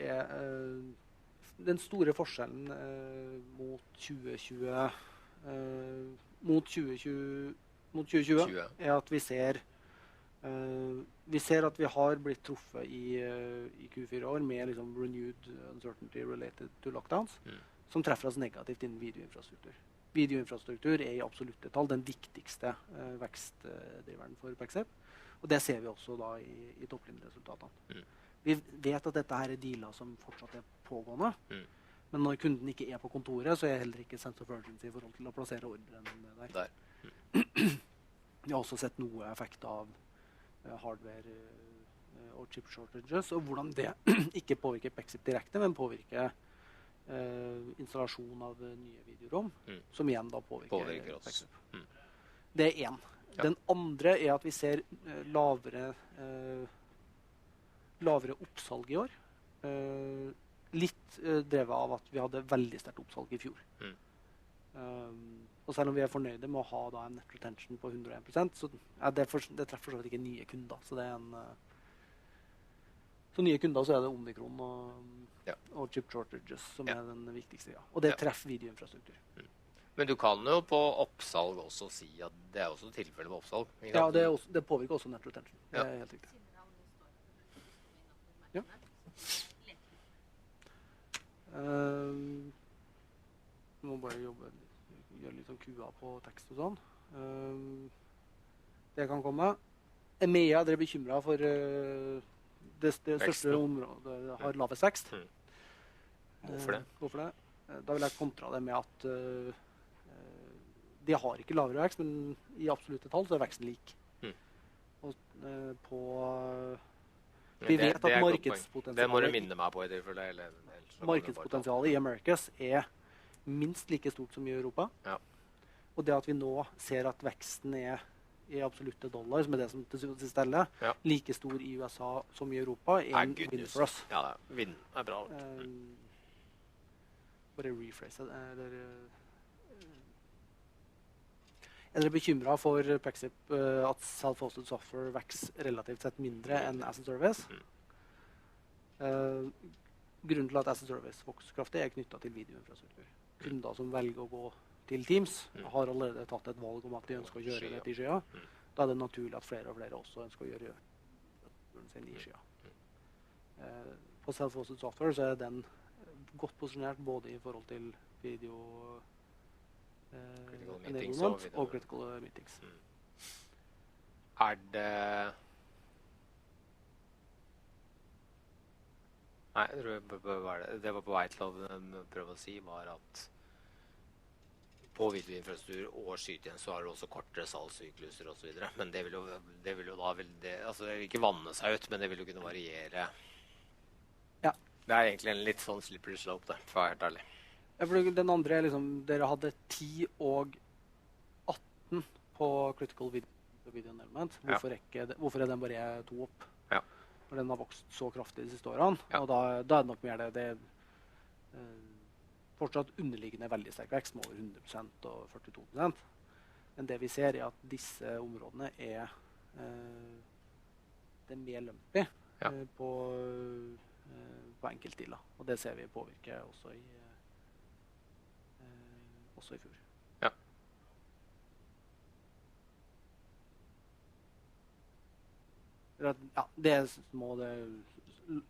den store forskjellen mot 2020 mot 2020 at vi ser at vi har blitt truffet i Q4 år med liksom renewed uncertainty related to lockdowns, som treffer oss negativt innen videoinfrastruktur. Videoinfrastruktur i absolutte tall den viktigste vekstdriveren for Pexip, og det ser vi også da i topplinjeresultatene. Vi vet at dette her dealer som fortsatt pågående, men når kunden ikke på kontoret, så heller ikke sense of urgency i forhold til å plassere ordren der. Vi har også sett noe effekt av hardware og chip shortages, og hvordan det ikke påvirker Pexip direkte, men påvirker installasjon av nye videorom, som igjen da påvirker Pexip. Det en. Den andre at vi ser lavere oppsalg i år. Litt drevet av at vi hadde veldig sterkt oppsalg i fjor. Og selv om vi fornøyde med å ha da en net retention på 101%, så det treffer for så vidt ikke nye kunder. Så det så nye kunder så det Omikron og chip shortages som den viktigste. Ja. Og det treffer videoinfrastruktur. Men du kan jo på oppsalg også si at det også tilfellet med oppsalg. Ja, det påvirker også net retention. Det helt riktig. Ja. Må bare gjøre litt sånn QA på tekst og sånn. Det kan komme. EMEA er bekymret for det største området har lavest vekst. Hvorfor det? Da vil jeg kontra det med at de har ikke lavere vekst, men i absolutte tall så veksten lik. Og vi vet at markedspotensialet det må du minne meg på i tilfelle. Markedspotensialet i Americas minst like stort som i Europa. Ja. Og det at vi nå ser at veksten i absolutte dollar, som det som til syvende og sist teller, like stor i USA som i Europa, en win for oss. Ja, vinn bra. Bare rephrase det. Er dere bekymret for Pexip at self-hosted software vekster relativt sett mindre enn as a service? Grunnen til at as a service vokser kraftig knyttet til videoinfrastruktur. Kunder som velger å gå til Teams har allerede tatt et valg om at de ønsker å gjøre det i skya. Da det naturlig at flere og flere også ønsker å gjøre sin i skya. På self-hosted software så den godt posisjonert både i forhold til video enablement og critical meetings. Det Nei, det var på vei til å prøve å si var at på videoinfrastruktur og skytjenester så har du også kortere salgssykluser og så videre. Men det vil jo da altså det vil ikke vanne seg ut, men det vil jo kunne variere. Ja. Det egentlig en litt sånn slippery slope, det, for å være helt ærlig. Ja, for den andre liksom, dere hadde 10 og 18 på critical video enablement. Hvorfor den bare 2 opp? Ja. Når den har vokst så kraftig de siste årene. Ja. Og da det nok mer det fortsatt underliggende veldig sterk vekst, med over 100% og 42%. Men det vi ser at disse områdene det mer lumpy på enkeltdealer. Og det ser vi påvirker også i fjor. Ja. Ja, det små,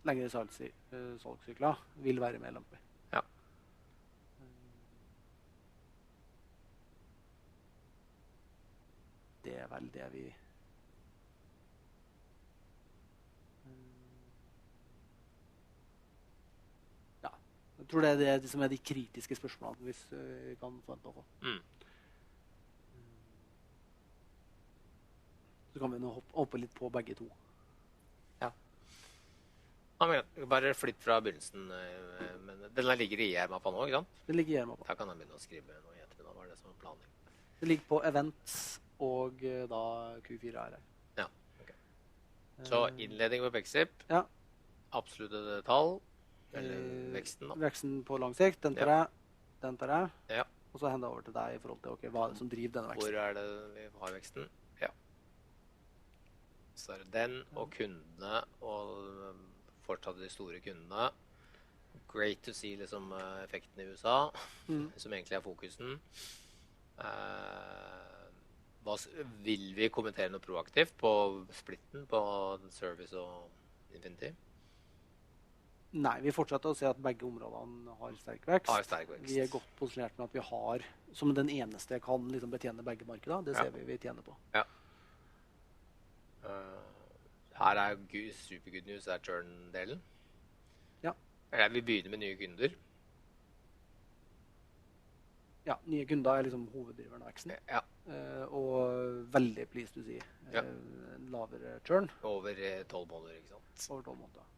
lengre salgssykler vil være mer lumpy. Ja. Det vel det vi Jeg tror det det som de kritiske spørsmålene hvis vi kan forvente å få. Så kan vi nå hoppe litt på begge to. Ja. Bare flytt fra begynnelsen. Men den ligger i IR-mappa nå, ikke sant? Den ligger i IR-mappa. Da kan jeg begynne å skrive noe i ettermiddag. Hva det som er planen? Det ligger på events og da Q4 her. Ja, ok. Så innledning på Pexip. Ja. Absolutte tall. Eller veksten da. Veksten på lang sikt, den tar jeg. Ja. Og så hender jeg over til deg i forhold til hva det som driver denne veksten. Hvor det vi har veksten? Ja. Så det den og kundene og fortsatt de store kundene. Great to see liksom effekten I USA, som egentlig fokusen. Vil vi kommentere noe proaktivt på splitten på service og Infinity? Nei, vi fortsetter å se at begge områdene har sterk vekst. Vi godt posisjonert med at vi har, som den eneste kan liksom betjene begge markeder. Det ser vi tjener på. Ja. Her supergood news, churn-delen. Ja. Vi begynner med nye kunder. Ja, nye kunder liksom hoveddriveren av veksten. Ja. Og veldig pleased to see en lavere churn. Over 12 måneder, ikke sant? Over 12 måneder.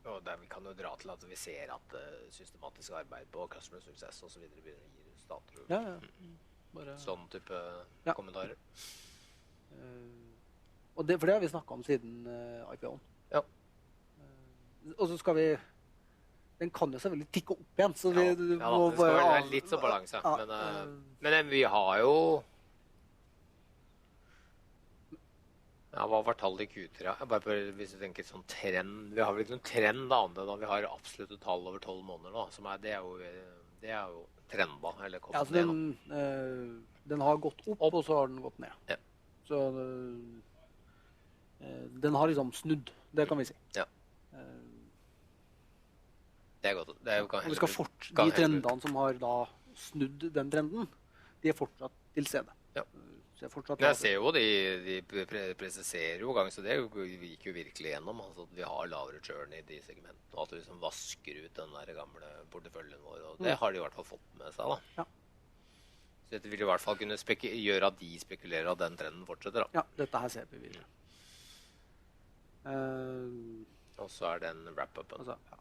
Og der vi kan jo dra til at vi ser at systematisk arbeid på customer success og så videre begynner å gi resultater. Ja. Bare... Sånn type kommentarer. Og for det har vi snakket om siden IPO-en. Ja. Og så skal vi... Den kan jo selvfølgelig tikke opp igjen, så vi det skal være litt så balanse. Men vi har jo... Ja, hva var tallet I Q3? Bare hvis du tenker sånn trend. Vi har vel ikke noen trend annet da vi har absolutte tall over 12 måneder nå. Det er jo trenda, eller kommet ned. Den har gått opp, og så har den gått ned. Ja. Så den har liksom snudd, det kan vi si. Ja. Det godt. Og vi skal de trendene som har da snudd den trenden, de fortsatt til stede. Ja. Jeg ser jo de presiserer jo gang, så det gikk jo virkelig gjennom, altså at vi har lavere churn I de segmentene, og at vi liksom vasker ut den der gamle porteføljen vår, og det har de I hvert fall fått med seg da. Ja. Så dette vil I hvert fall kunne gjøre at de spekulerer at den trenden fortsetter da. Ja, dette her ser vi videre. Og så den wrap-upen. Altså, ja.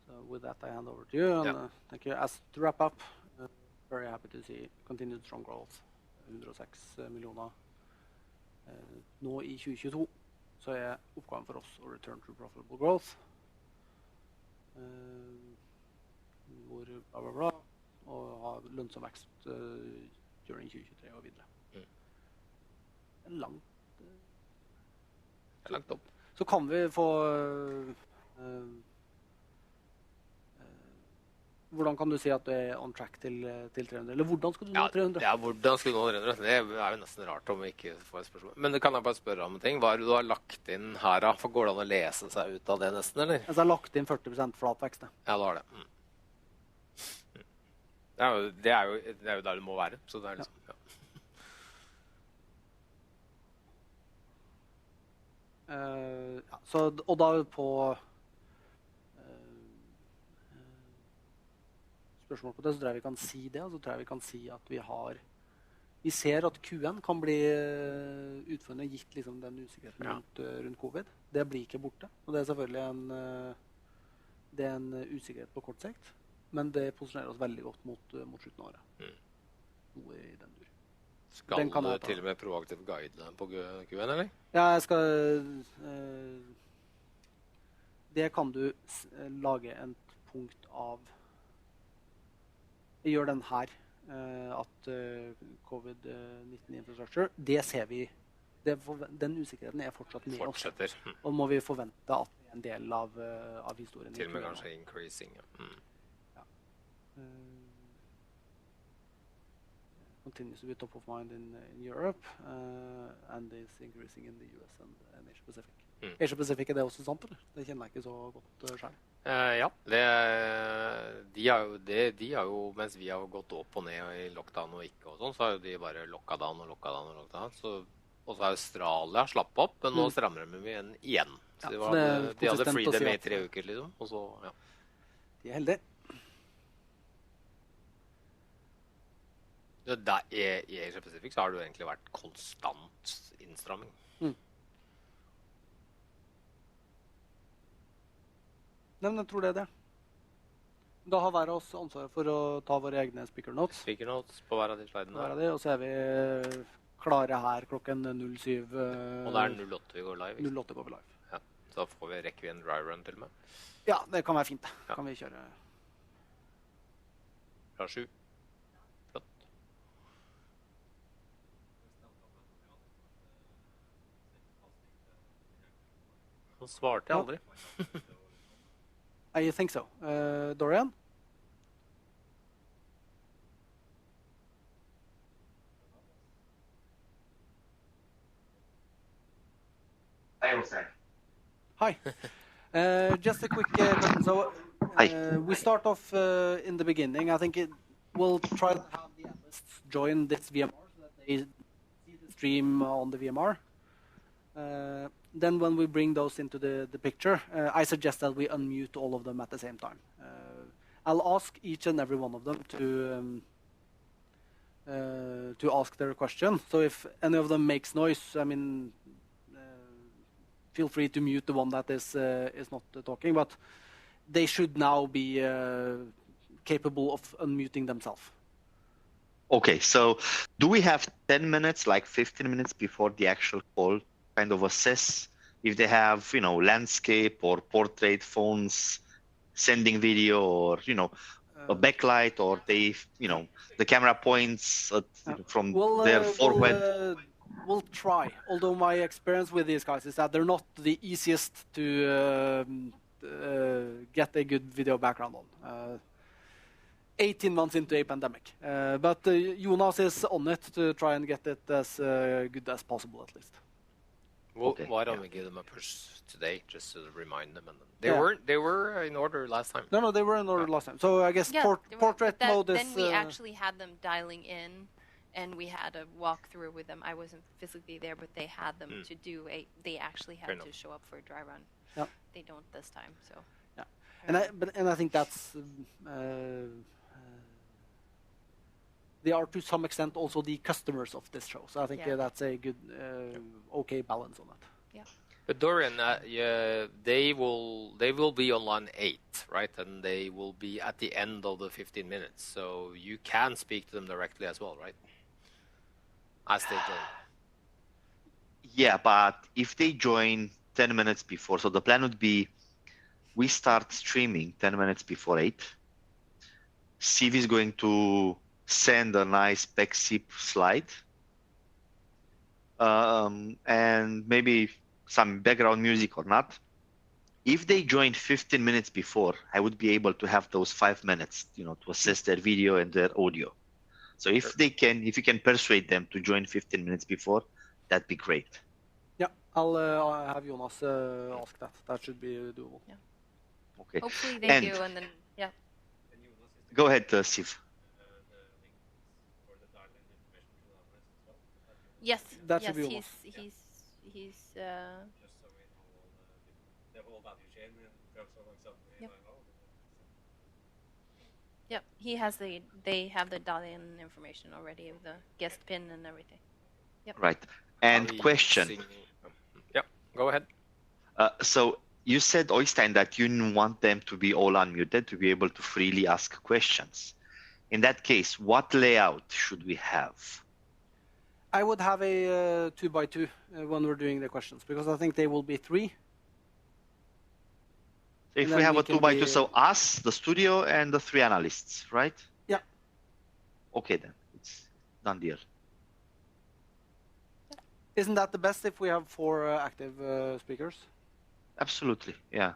So with that, I hand over to you. And, thank you. As to wrap up, very happy to see continued strong growth. 106 millioner. Nå I 2022 så oppgaven for oss å return to profitable growth. Hvor bla bla bla. Og ha lønnsom vekst during 2023 og videre. Langt opp. Så kan vi få... Hvordan kan du si at du on track til 300? Eller hvordan skal du nå 300? Ja, hvordan skal du nå 300? Det jo nesten rart om vi ikke får et spørsmål. Men det kan jeg bare spørre om en ting. Hva det du har lagt inn her da? For går det an å lese seg ut av det nesten, eller? Jeg har lagt inn 40% flatvekst. Ja, det har det. Det jo der det må være. Så det liksom, og da på... spørsmål på det, så tror jeg vi kan si det, og så tror jeg vi kan si at vi ser at Q1 kan bli utfordrende gitt liksom den usikkerheten rundt covid. Det blir ikke borte, og det selvfølgelig en usikkerhet på kort sikt, men det posisjonerer oss veldig godt mot slutten av året. Noe I den dur. Skal du til og med proaktiv guide på Q1, eller? Ja, jeg skal... det kan du lage en punkt av... Vi gjør den her, at covid-19 infrastructure, det ser vi, den usikkerheten fortsatt med oss. Og må vi forvente at det en del av historien. Til og med kanskje increasing, Continues to be top of mind in Europe, and is increasing in the US and Asia Pacific. Asia Pacific det også sant, eller? Det kjenner jeg ikke så godt selv. Ja, de har jo, mens vi har gått opp og ned I lockdown og ikke og sånn, så har jo de bare lokket down og lokket down og lokket down. Og så har Australia slappet opp, men nå strammer de igjen. Så de hadde freedom I 3 uker, liksom. Og så, De heldige. I Asia Pacific så har det jo egentlig vært konstant innstramming. Nei, men jeg tror det. Da har hver av oss ansvaret for å ta våre egne speaker notes. Speaker notes på hver av de slidene. Og så vi klare her klokken 07. Og det 08 vi går live. 08 går vi live. Ja, så da rekker vi en dry run til og med. Ja, det kan være fint. Kan vi kjøre... Fra 7. Han svarte Ja. aldri. I think so. Dorian? Hi. Just a quick question. So we start off in the beginning. I think we'll try to have the analysts join this VMR so that they see the stream on the VMR. Then when we bring those into the picture, I suggest that we unmute all of them at the same time. I'll ask each and every one of them to ask their question. So if any of them makes noise, I mean, feel free to mute the one that is not talking, but they should now be capable of unmuting themselves. Okay, so do we have 10 minutes, like 15 minutes before the actual call, kind of assess if they have, landscape or portrait phones, sending video, or, a backlight, or they, the camera points from their forehead? We'll try. Although my experience with these guys is that they're not the easiest to get a good video background on. 18 months into a pandemic. But Jonas is on it to try and get it as good as possible, at least. Well, Okay, why don't we give them a push today, just to remind them? And they were in order last time. No, they were in order last time. So I guess portrait mode is... Then we actually had them dialing in, and we had a walkthrough with them. I wasn't physically there, but they had them to do they actually had to show up for a dry run. Yeah. They don't this time, so. Yeah. And I think that's... they are to some extent also the customers of this show. So I think that's a good, okay balance on that. Yeah. But Dorian, they will be on line 8, right? And they will be at the end of the 15 minutes. So you can speak to them directly as well, right? As they join. Yeah, but if they join 10 minutes before, so the plan would be we start streaming 10 minutes before 8. Siv is going to send a nice Pexip slide and maybe some background music or not. If they joined 15 minutes before, I would be able to have those 5 minutes, to assess their video and their audio. So if you can persuade them to join 15 minutes before, that'd be great. Yeah, I'll have Jonas ask that. That should be doable. Yeah. Okay. Hopefully they do, and then, yeah. Go ahead, Siv. Yes, That should yes, be he's Just so we know the whole value chain in terms of Yep. Yep, they have the dial-in information already of the guest pin and everything. Yep. Right. And question. Yeah, go ahead. So you said, Oystein, that you want them to be all unmuted to be able to freely ask questions. In that case, what layout should we have? I would have a 2x2 when we're doing the questions, because I think they will be 3. So if we have a 2x2, so us, the studio, and the 3 analysts, right? Yeah. Okay, then. It's done deal. Isn't that the best if we have 4 active speakers? Absolutely, yeah.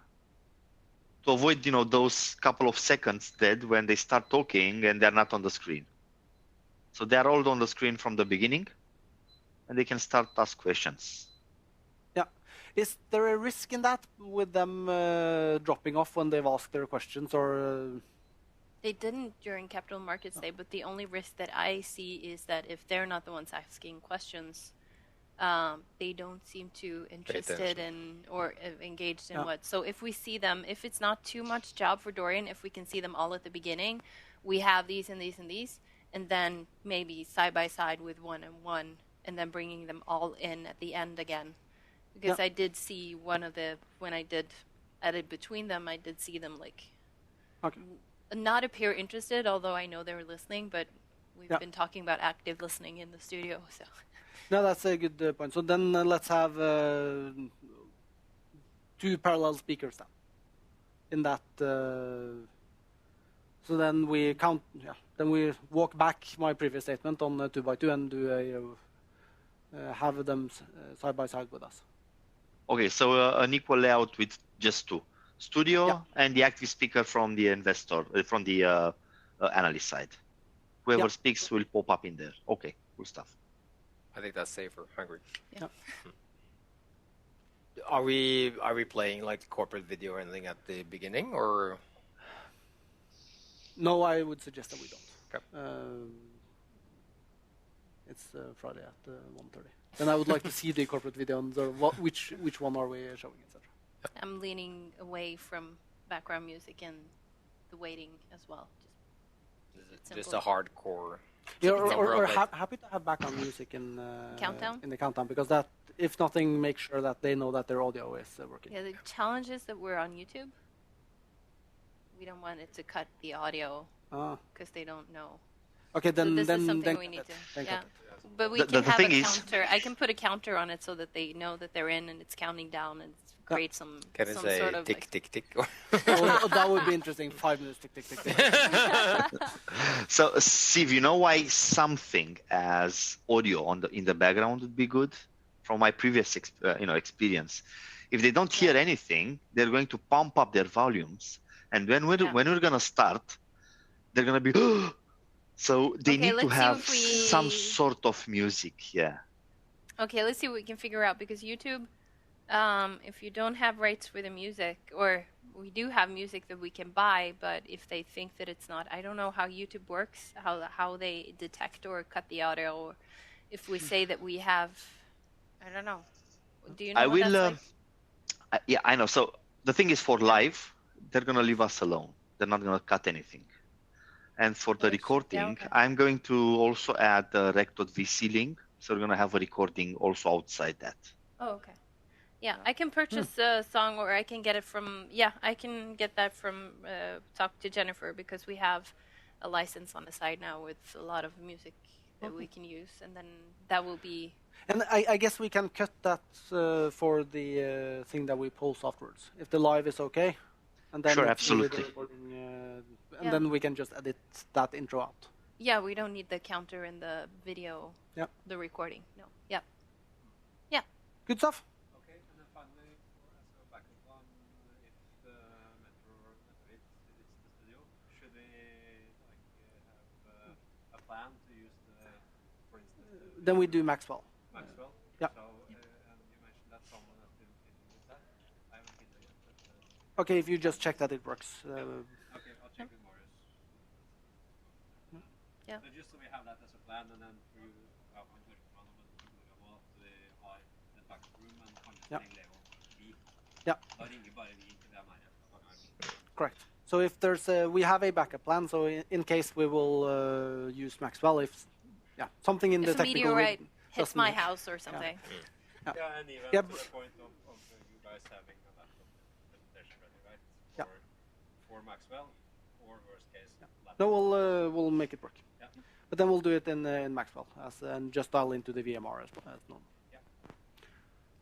To avoid, those couple of seconds dead when they start talking and they're not on the screen. So they're all on the screen from the beginning, and they can start to ask questions. Yeah. Is there a risk in that with them dropping off when they've asked their questions, or? They didn't during Capital Markets Day, but the only risk that I see is that if they're not the ones asking questions, they don't seem too interested in or engaged in what. So if we see them, if it's not too much job for Dorian, if we can see them all at the beginning, we have these and these and these, and then maybe side by side with one and one, and then bringing them all in at the end again. Because I did see one of the, when I did edit between them, I did see them not appear interested, although I know they were listening, but we've been talking about active listening in the studio, so. No, that's a good point. So then let's have 2 parallel speakers then. In that, so then we count, then we walk back my previous statement on 2x2 and do have them side by side with us. Okay, so an equal layout with just two. Studio Yeah. and the active speaker from the investor, from the analyst side. Whoever Yeah. speaks will pop up in there. Okay, cool stuff. I think that's safer. I agree. Yeah. Are we playing like corporate video or anything at the beginning, or No, I would suggest that we don't. Okay. It's Friday at 1:30. Then I would like to see the corporate video on which one are we showing, etc. I'm leaning away from background music and the waiting as well. just a hardcore? Yeah, Keep it or simple. happy to have background music in Countdown? in the countdown, because that, if nothing, make sure that they know that their audio is working. Yeah, the challenge is that we're on YouTube. We don't want it to cut the audio Ah, because they don't know. okay, So then this then is something then we cut need it. to. Then Yeah, cut it. but we The can have thing a is- counter. I can put a counter on it so that they know that they're in and it's counting down and create some Can it some say sort of tick like, tick tick? Oh, that would be interesting. 5 minutes, tick tick tick tick. So, Siv, you know why something as audio in the background would be good? From my previous experience, if they don't hear anything, they're going to pump up their volumes, and when we're gonna start, they're gonna be. So they Okay, need to let's see have if we- some sort of music. Yeah. Okay, let's see what we can figure out because YouTube, if you don't have rights for the music, or we do have music that we can buy, but if they think that it's not, I don't know how YouTube works, how they detect or cut the audio, or if we say that we have, I don't know. Do you know I what will. that's like? Yeah, I know. So the thing is, for live, they're gonna leave us alone. They're not gonna cut anything. And for the Yes. recording, Yeah, okay. I'm going to also add the rec.vc link. So we're gonna have a recording also outside that. Oh, okay. Yeah, I can purchase a song, or I can get it from. Yeah, I can get that from. Talk to Jennifer because we have a license on the side now with a lot of music that we can use, and then that will be. And I guess we can cut that for the thing that we post afterwards, if the live is okay. And then Sure, it's really the absolutely. recording, and Yeah. then we can just edit that intro out. Yeah, we don't need the counter in the video. Yeah. The recording. No. Yeah. Good stuff. Okay, and then finally, as a backup plan, if Metro visits the studio, should we have a plan to use for instance, Then we do Maxwell. Maxwell? Yeah. So, and you mentioned that someone has been fiddling with that. I haven't fiddled yet, but Okay, if you just check that it works. okay, I'll check with Marius. Yeah. So just so we have that as a plan, and then for you, ja, man tørker meg nå, men så lurer jeg på at vi har et backup room, men kanskje Ja. trenger Leo vi. Ja. Da ringer bare vi til hvem er det. Correct. So if there's we have a backup plan, so in case we will use Maxwell if something in If the a technical meteorite hits doesn't my work. house or something. Yeah. Yeah, and even Yeah, to the point of you guys having a laptop presentation ready, right? Yeah. For Maxwell, or worst case, laptop. No, we'll make it work. Yeah. But then we'll do it in Maxwell and just dial into the VMR as normal.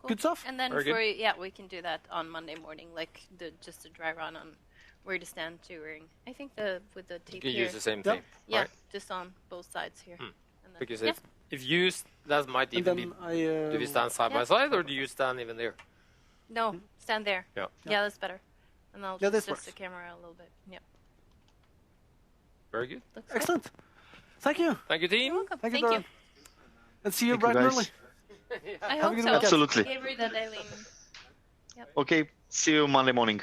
Cool. Good stuff. And then Very good. we can do that on Monday morning, like just a dry run on where to stand touring. I think with the You tape can here. use the same Yeah. thing, Yeah, right? just on both sides here. And then, Because yeah. if used, that might And even be. then I Do we stand side by Yeah. side, or do you stand even there? No, stand there. Yeah. Yeah, that's better. And I'll Yeah, just this adjust works. the camera a little bit. Yep. Very good. Looks good. Excellent. Thank you. Thank you, team. You're welcome. Thank you, Thank Doran. And see you Thank you, bright and guys. early. I Have a hope good so. weekend. Absolutely. Gave her that Eileen. Okay, see you Monday morning.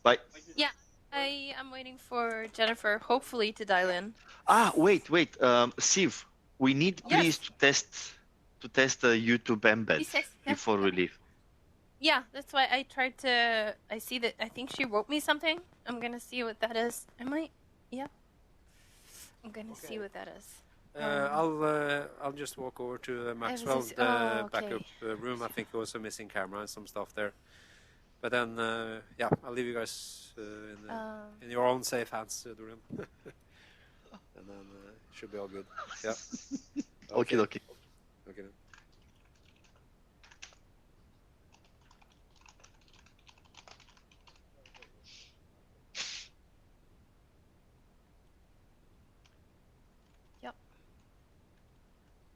Bye. Yeah, I am waiting for Jennifer, hopefully, to dial in. Ah, wait. Siv, we need Yes. please to test the YouTube embed Yes, yes. before we leave. Yeah, that's why I tried to. I see that. I think she wrote me something. I'm gonna see what that is. I might. Yeah. I'm gonna see what that is. I'll just walk over to Maxwell, just- the oh, okay. backup room. I think there was a missing camera and some stuff there. But then, I'll leave you guys in your own safe hands, Dorian. And then it should be all good. Yeah. Okay. Okay then.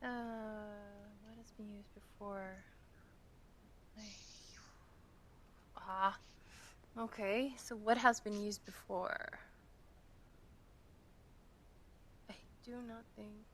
What has been used before? Ah. Okay, so what has been used before? I do not think.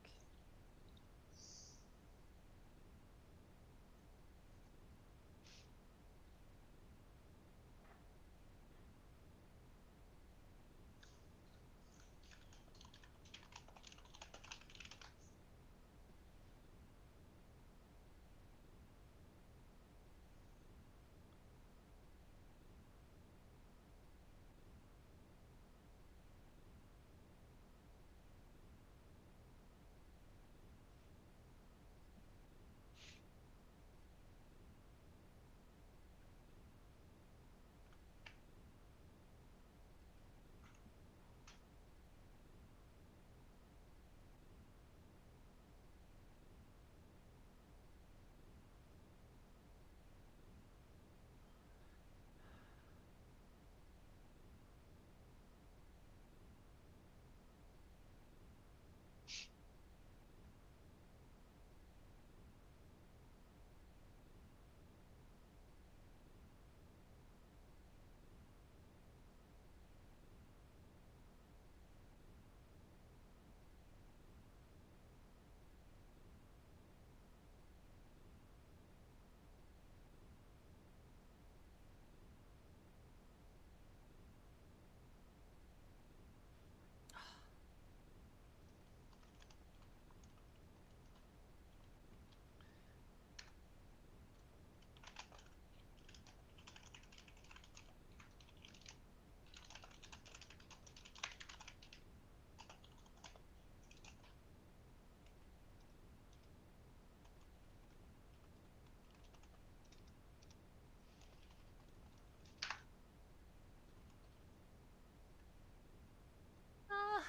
Ah.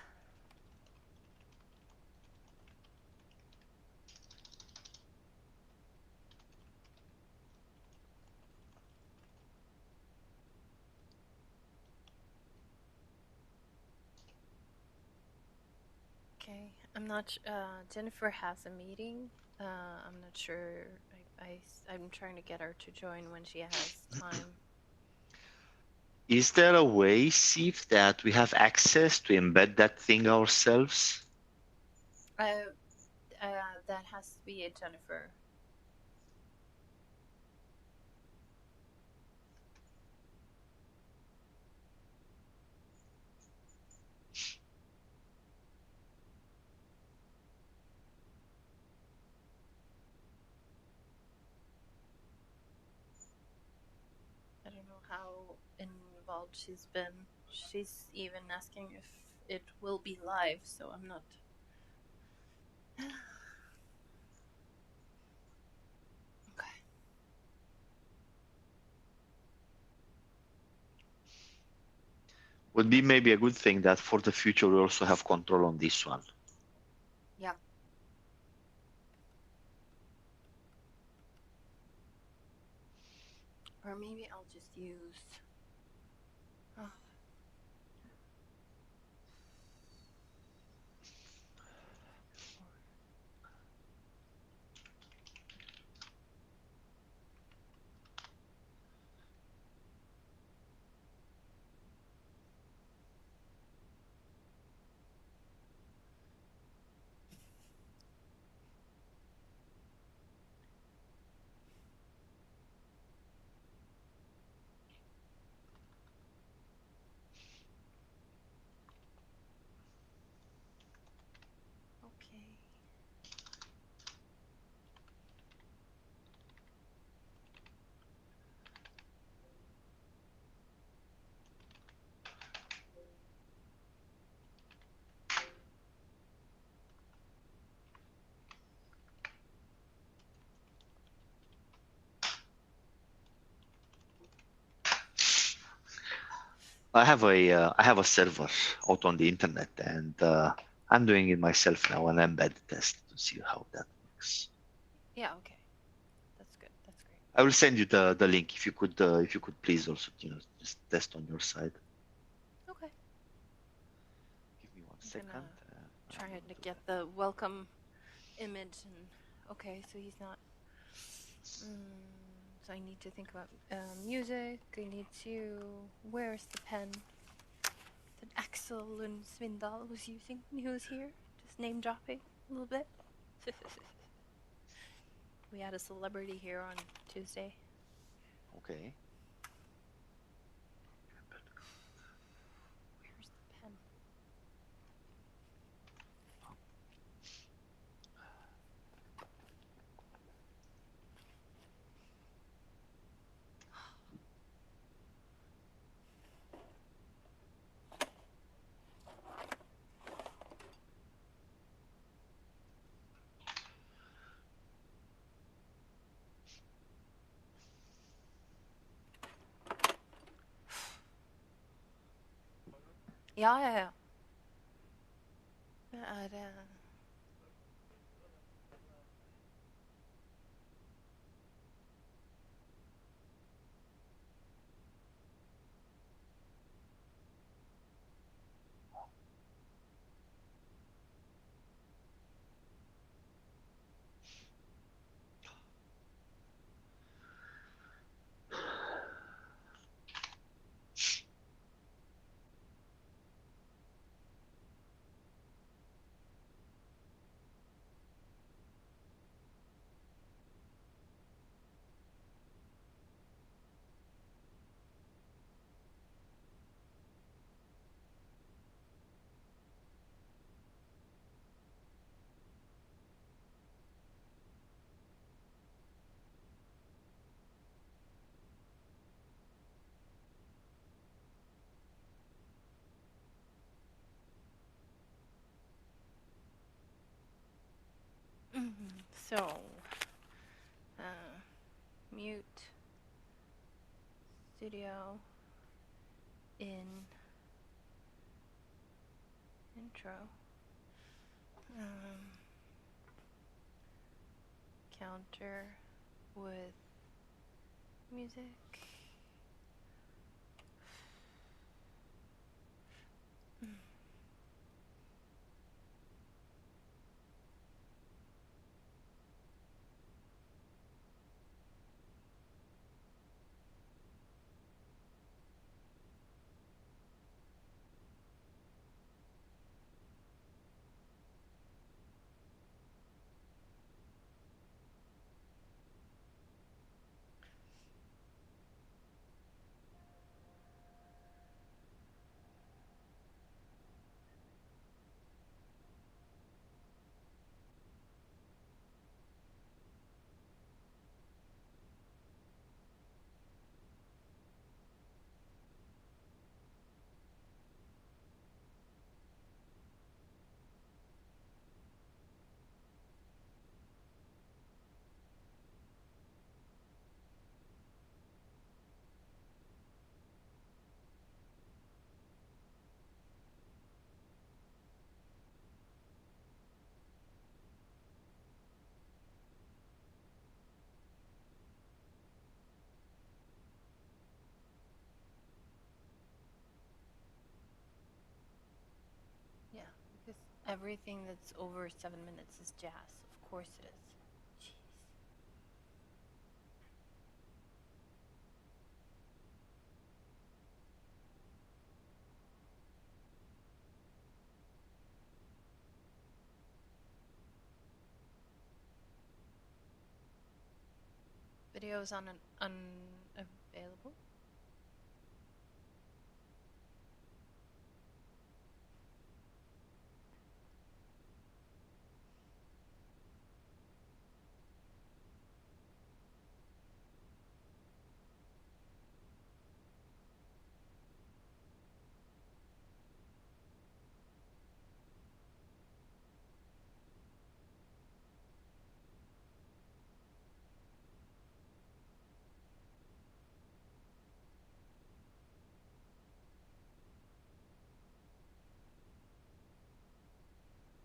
Okay, I'm not. Jennifer has a meeting. I'm not sure. I'm trying to get her to join when she has time. Is there a way, Steve, that we have access to embed that thing ourselves? That has to be a Jennifer. I don't know how involved she's been. She's even asking if it will be live, so I'm not. Okay. Would be maybe a good thing that for the future we also have control on this one. Yeah. Or maybe I'll just use. Oh. Okay. I have a server out on the internet, and I'm doing it myself now, an embed test to see how that works. Yeah. Okay. That's good. That's great. I will send you the link if you could please also just test on your side. Okay. Give me one I'm second. gonna I'm try gonna to do get that. the welcome image and. Okay, so he's not. So I need to think about music. I need to. Where's the pen that Axel and Svindal was using when he was here? Just name dropping a little bit. We had a celebrity here on Tuesday. Okay. Where's the pen? Ja, ja, ja. Det er So, mute studio in intro. Counter with music. Yeah, because everything that's over 7 minutes is jazz. Of course it is. Jeez. Video is on an unavailable.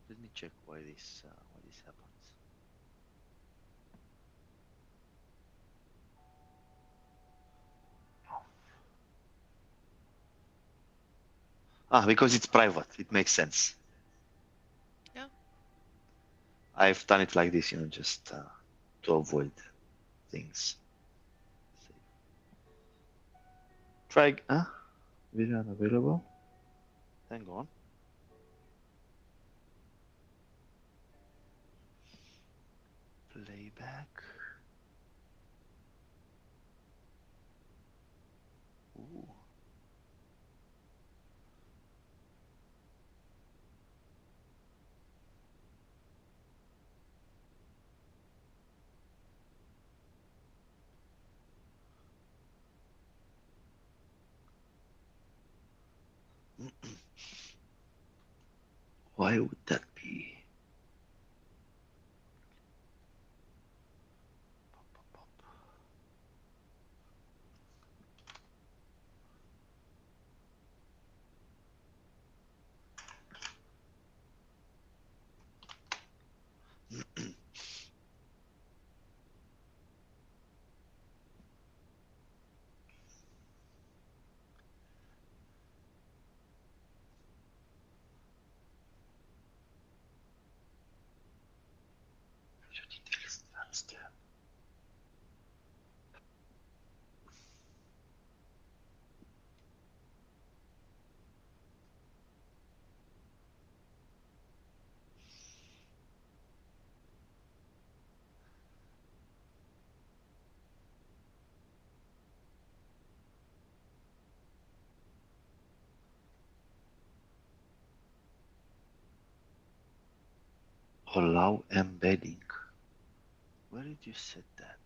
Let me check why this happens. Because it's private. It makes sense. Yeah. I've done it like this, just to avoid things. Try. Video unavailable. Hang on. Playback. Ooh. Why would that be? Allow embedding. Where did you set that?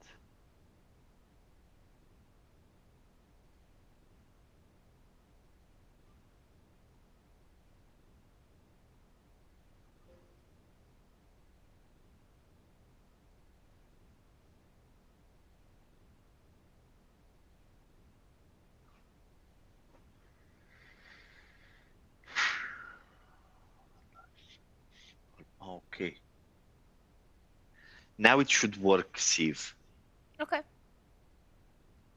Okay. Now it should work, Sieve. Okay.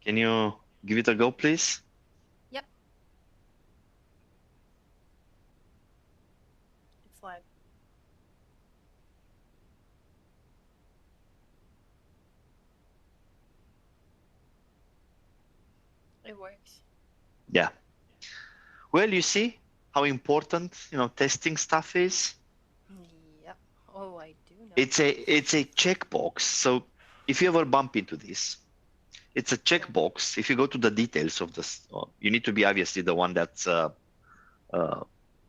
Can you give it a go, please? Yep. It's live. It works. Yeah. Well, you see how important, testing stuff is? Yep. Oh, I do know. It's a checkbox. So if you ever bump into this, it's a checkbox. If you go to the details of this, you need to be obviously the one that's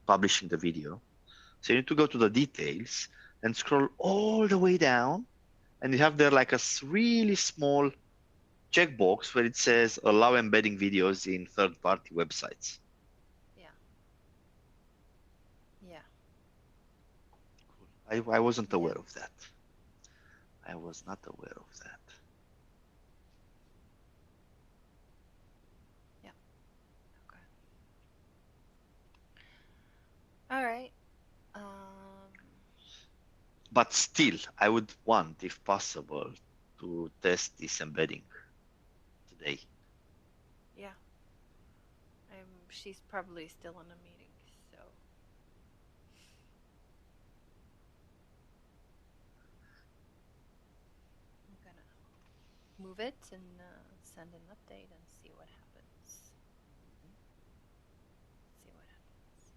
publishing the video. So you need to go to the details and scroll all the way down, and you have there like a really small checkbox where it says allow embedding videos in third-party websites. Yeah. Yeah. I wasn't Yeah. aware of that. I was not aware of that. Okay. All right. But still, I would want, if possible, to test this embedding today. Yeah. She's probably still in a meeting, so. I'm gonna move it and send an update and see what happens. See what happens.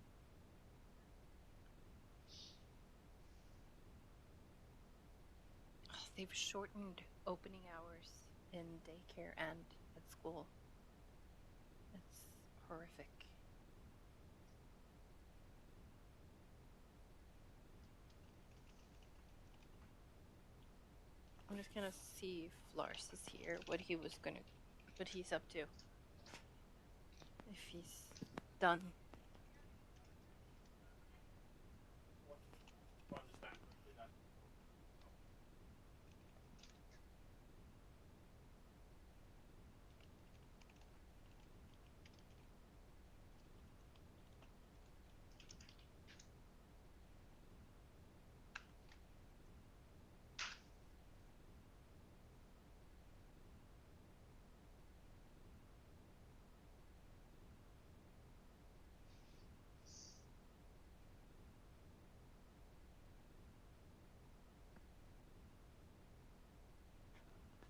They've shortened opening hours in daycare and at school. It's horrific. I'm just gonna see if Lars is here, what he's up to. If he's done.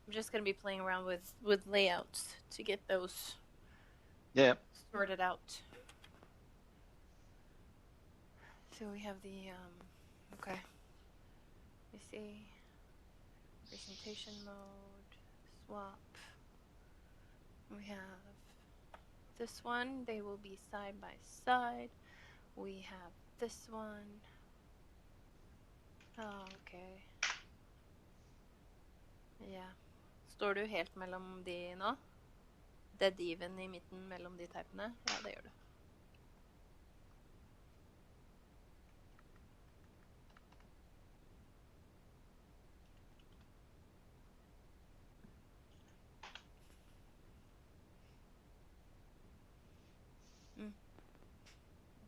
I'm just gonna be playing around with layouts to get those Yeah. sorted out. So we have the okay. Let me see. Presentation mode, swap. We have this one. They will be side by side. We have this one. Okay. Ja. Står du helt mellom de nå? Dead even i midten mellom de typene? Ja, det gjør du.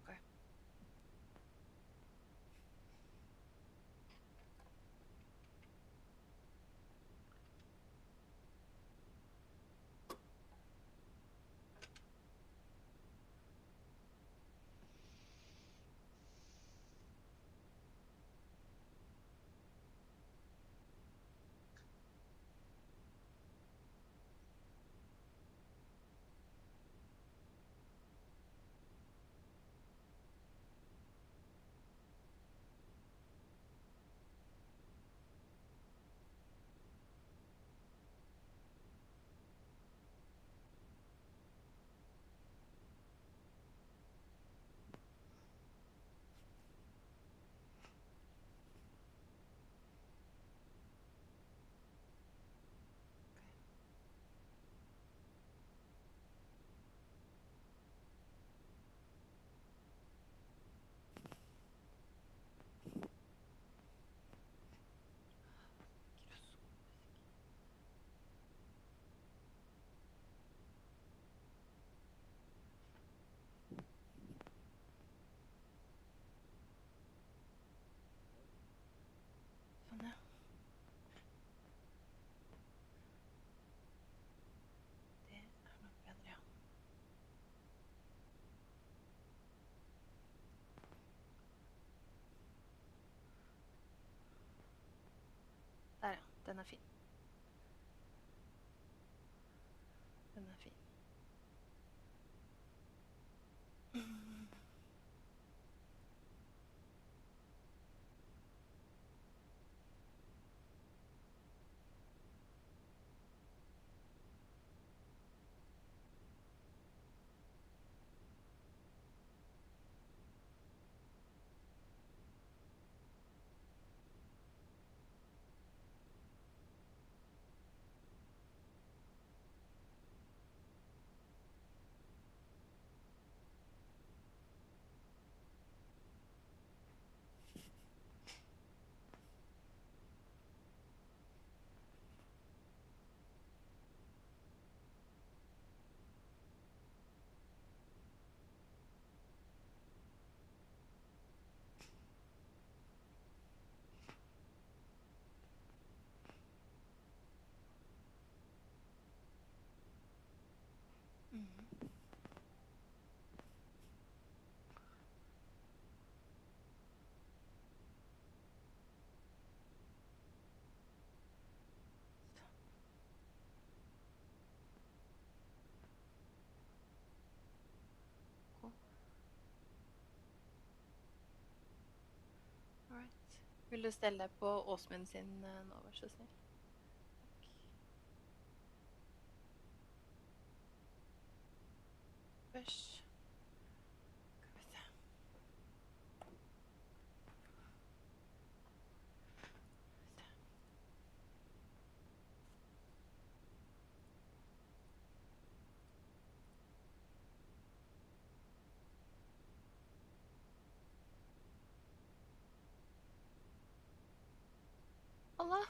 Okay. Sånn, ja. Det nok bedre, ja. Der, ja. Den fin. Den fin. Cool. Alright. Vil du stelle deg på Åsmund sin nå, vær så snill? Takk. Først. Skal vi se. Allah.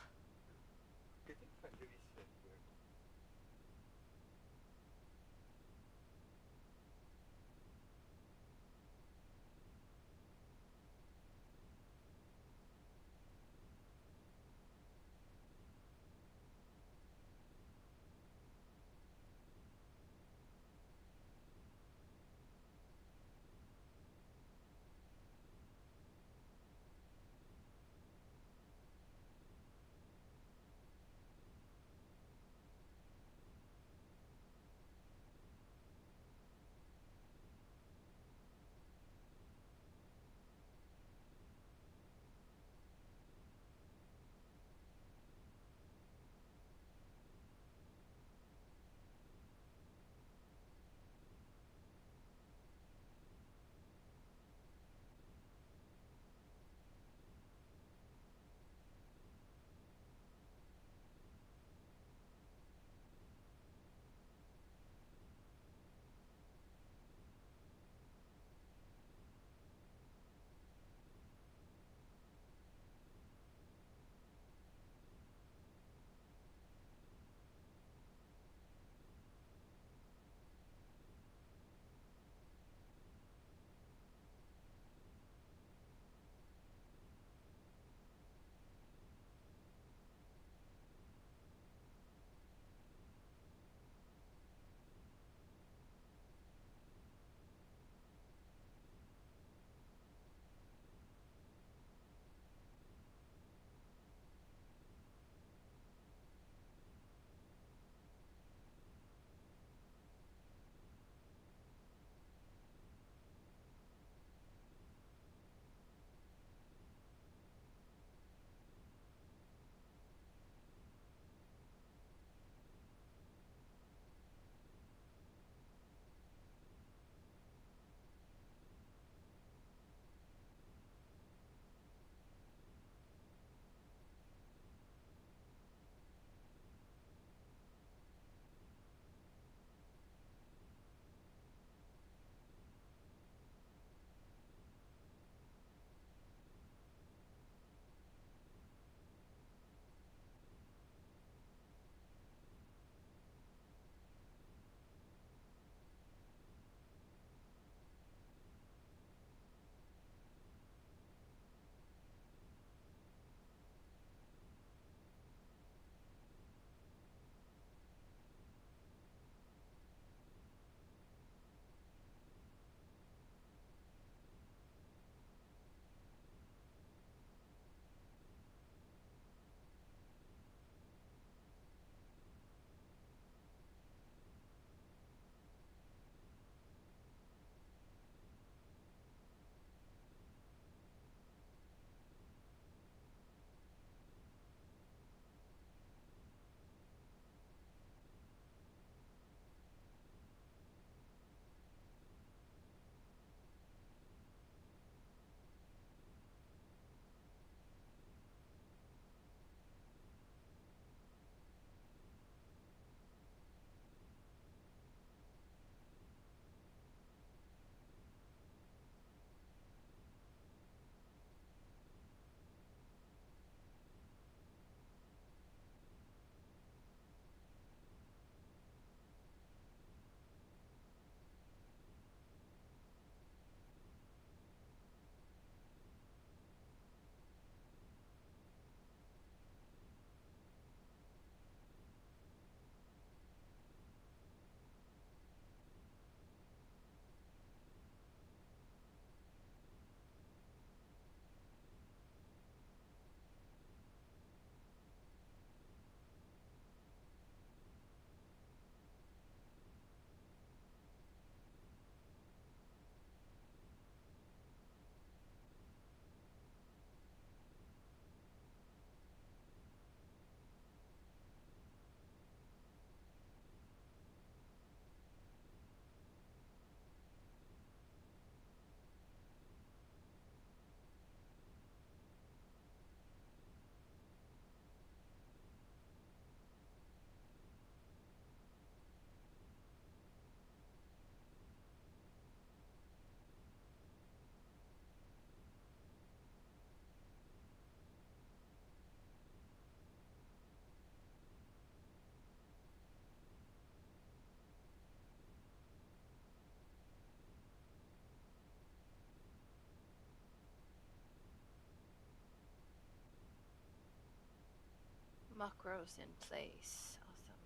macros in place. Awesome.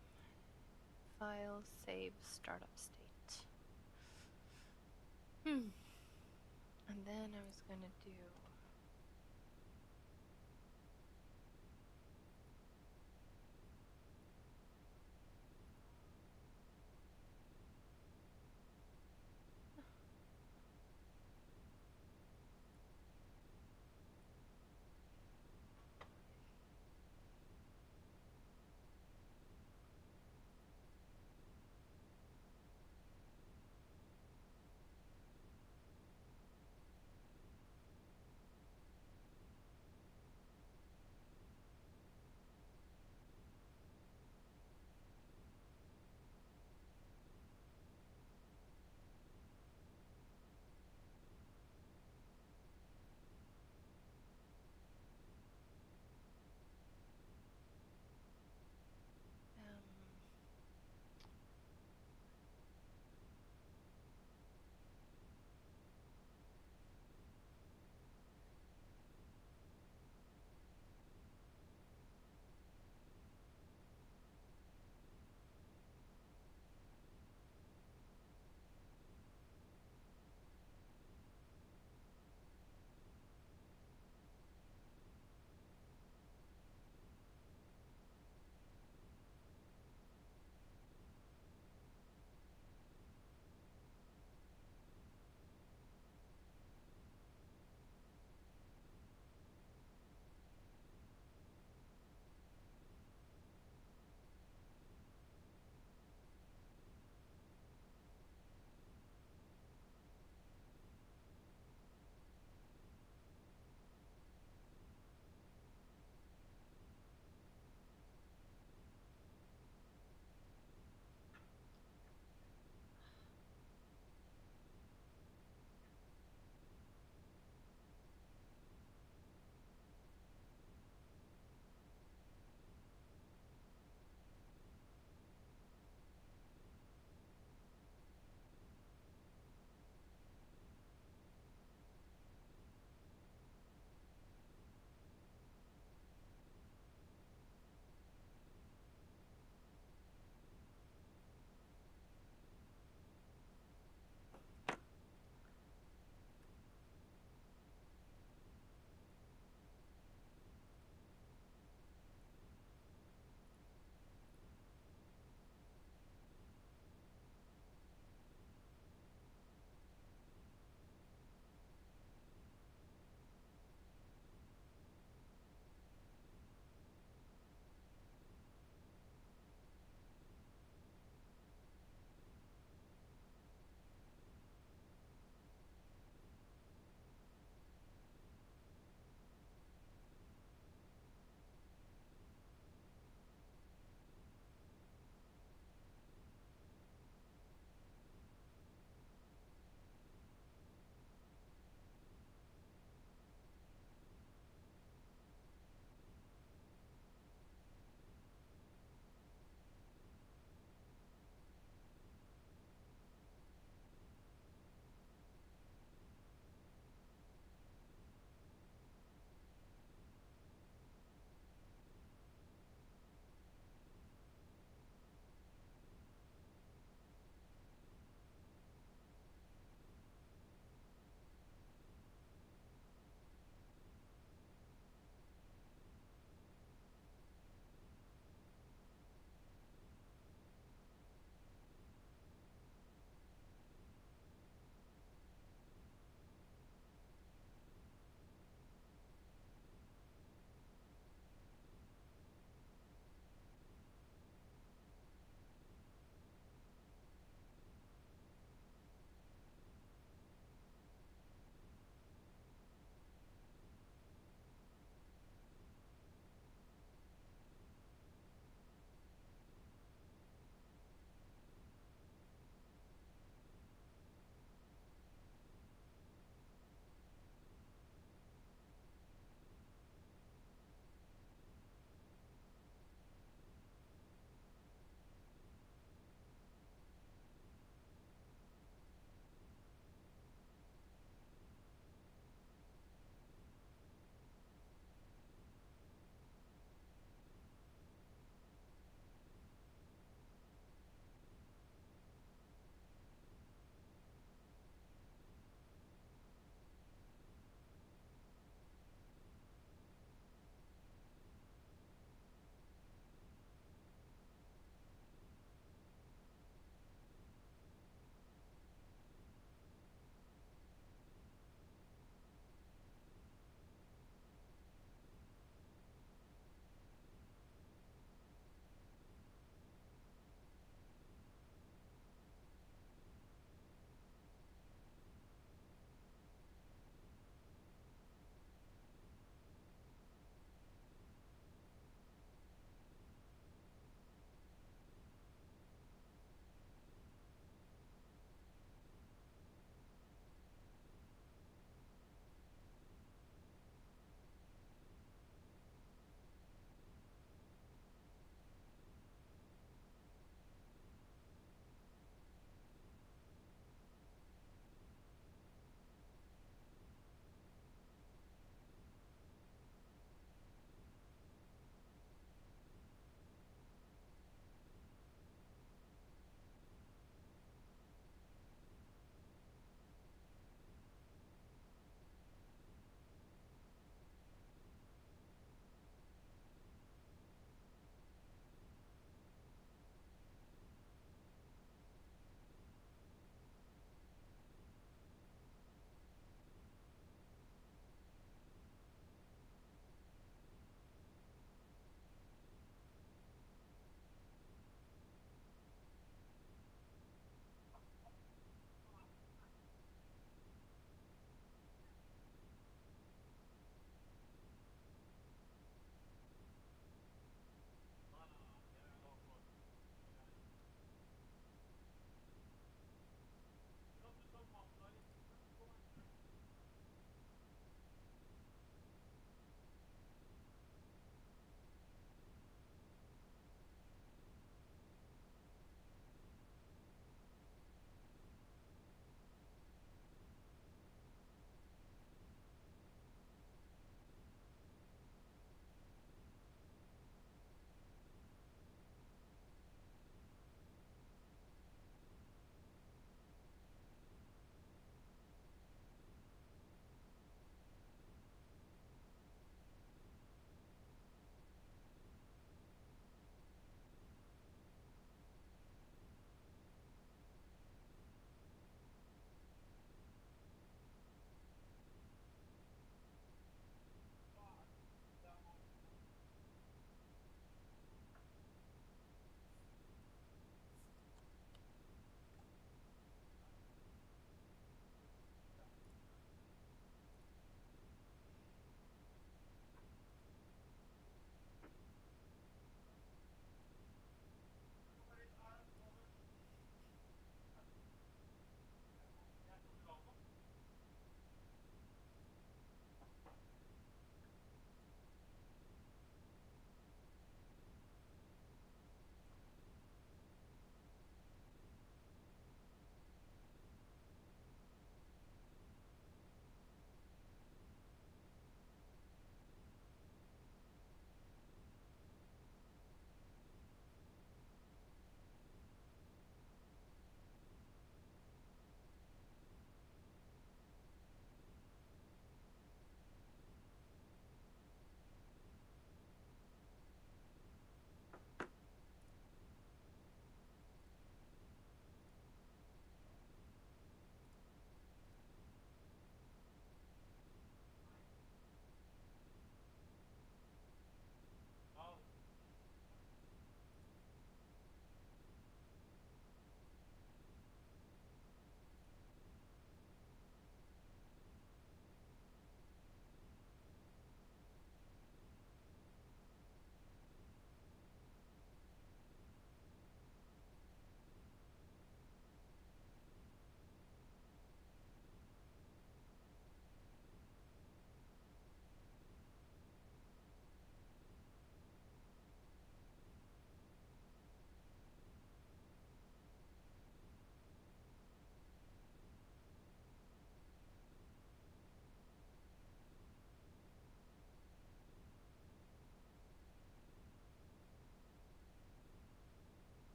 File, save, startup state. And then I was gonna do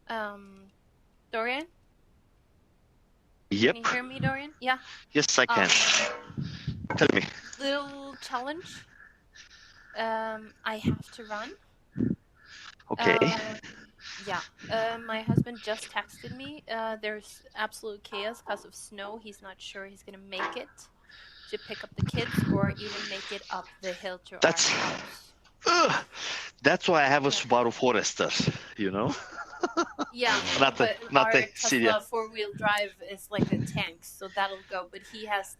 Dorian? Yep. Can you hear me, Dorian? Yeah. Yes, I can. Tell me. Little challenge. I have to run. Okay. Yeah. My husband just texted me. There's absolute chaos because of snow. He's not sure he's gonna make it to pick up the kids or even make it up the hill to That's our house. that's why I have a Yeah. Subaru Forester, you know? Yeah, Not but not our a Celia. Tesla four-wheel drive is like a tank, so that'll go. But he has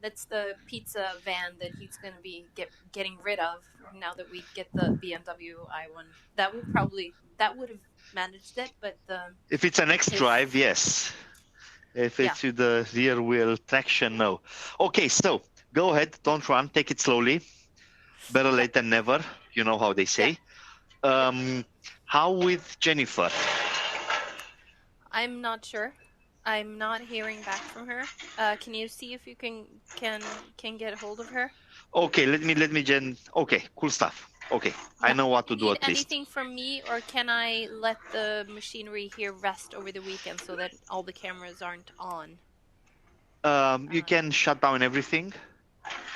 that's the pizza van that he's gonna be getting rid of now that we get the BMW i1. That would have managed it, but If it's an X his drive, yes. If Yeah. it's with the rear wheel traction, no. Okay, so go ahead, don't run, take it slowly. Better late than never, you know how they say. How with Jennifer? I'm not sure. I'm not hearing back from her. Can you see if you can get hold of her? Okay, let me okay, cool stuff. Okay, I Yeah. know what to do Need at least. anything from me, or can I let the machinery here rest over the weekend so that all the cameras aren't on? You can shut down everything.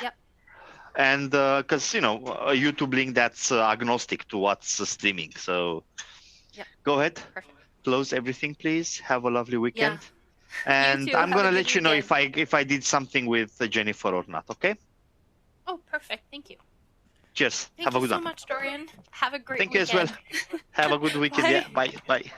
Yep. And because a YouTube link that's agnostic to what's streaming, so Yep. go ahead, Perfect. close everything, please. Have a lovely weekend. Yeah. And You too. I'm Have a gonna good let you know weekend. if I did something with Jennifer or not. Okay. Oh, perfect. Thank you. Cheers. Thank Have a you good so one. much, Dorian. Have a great Thank you as well. weekend. Have a good weekend. Bye. Yeah. Bye. Bye.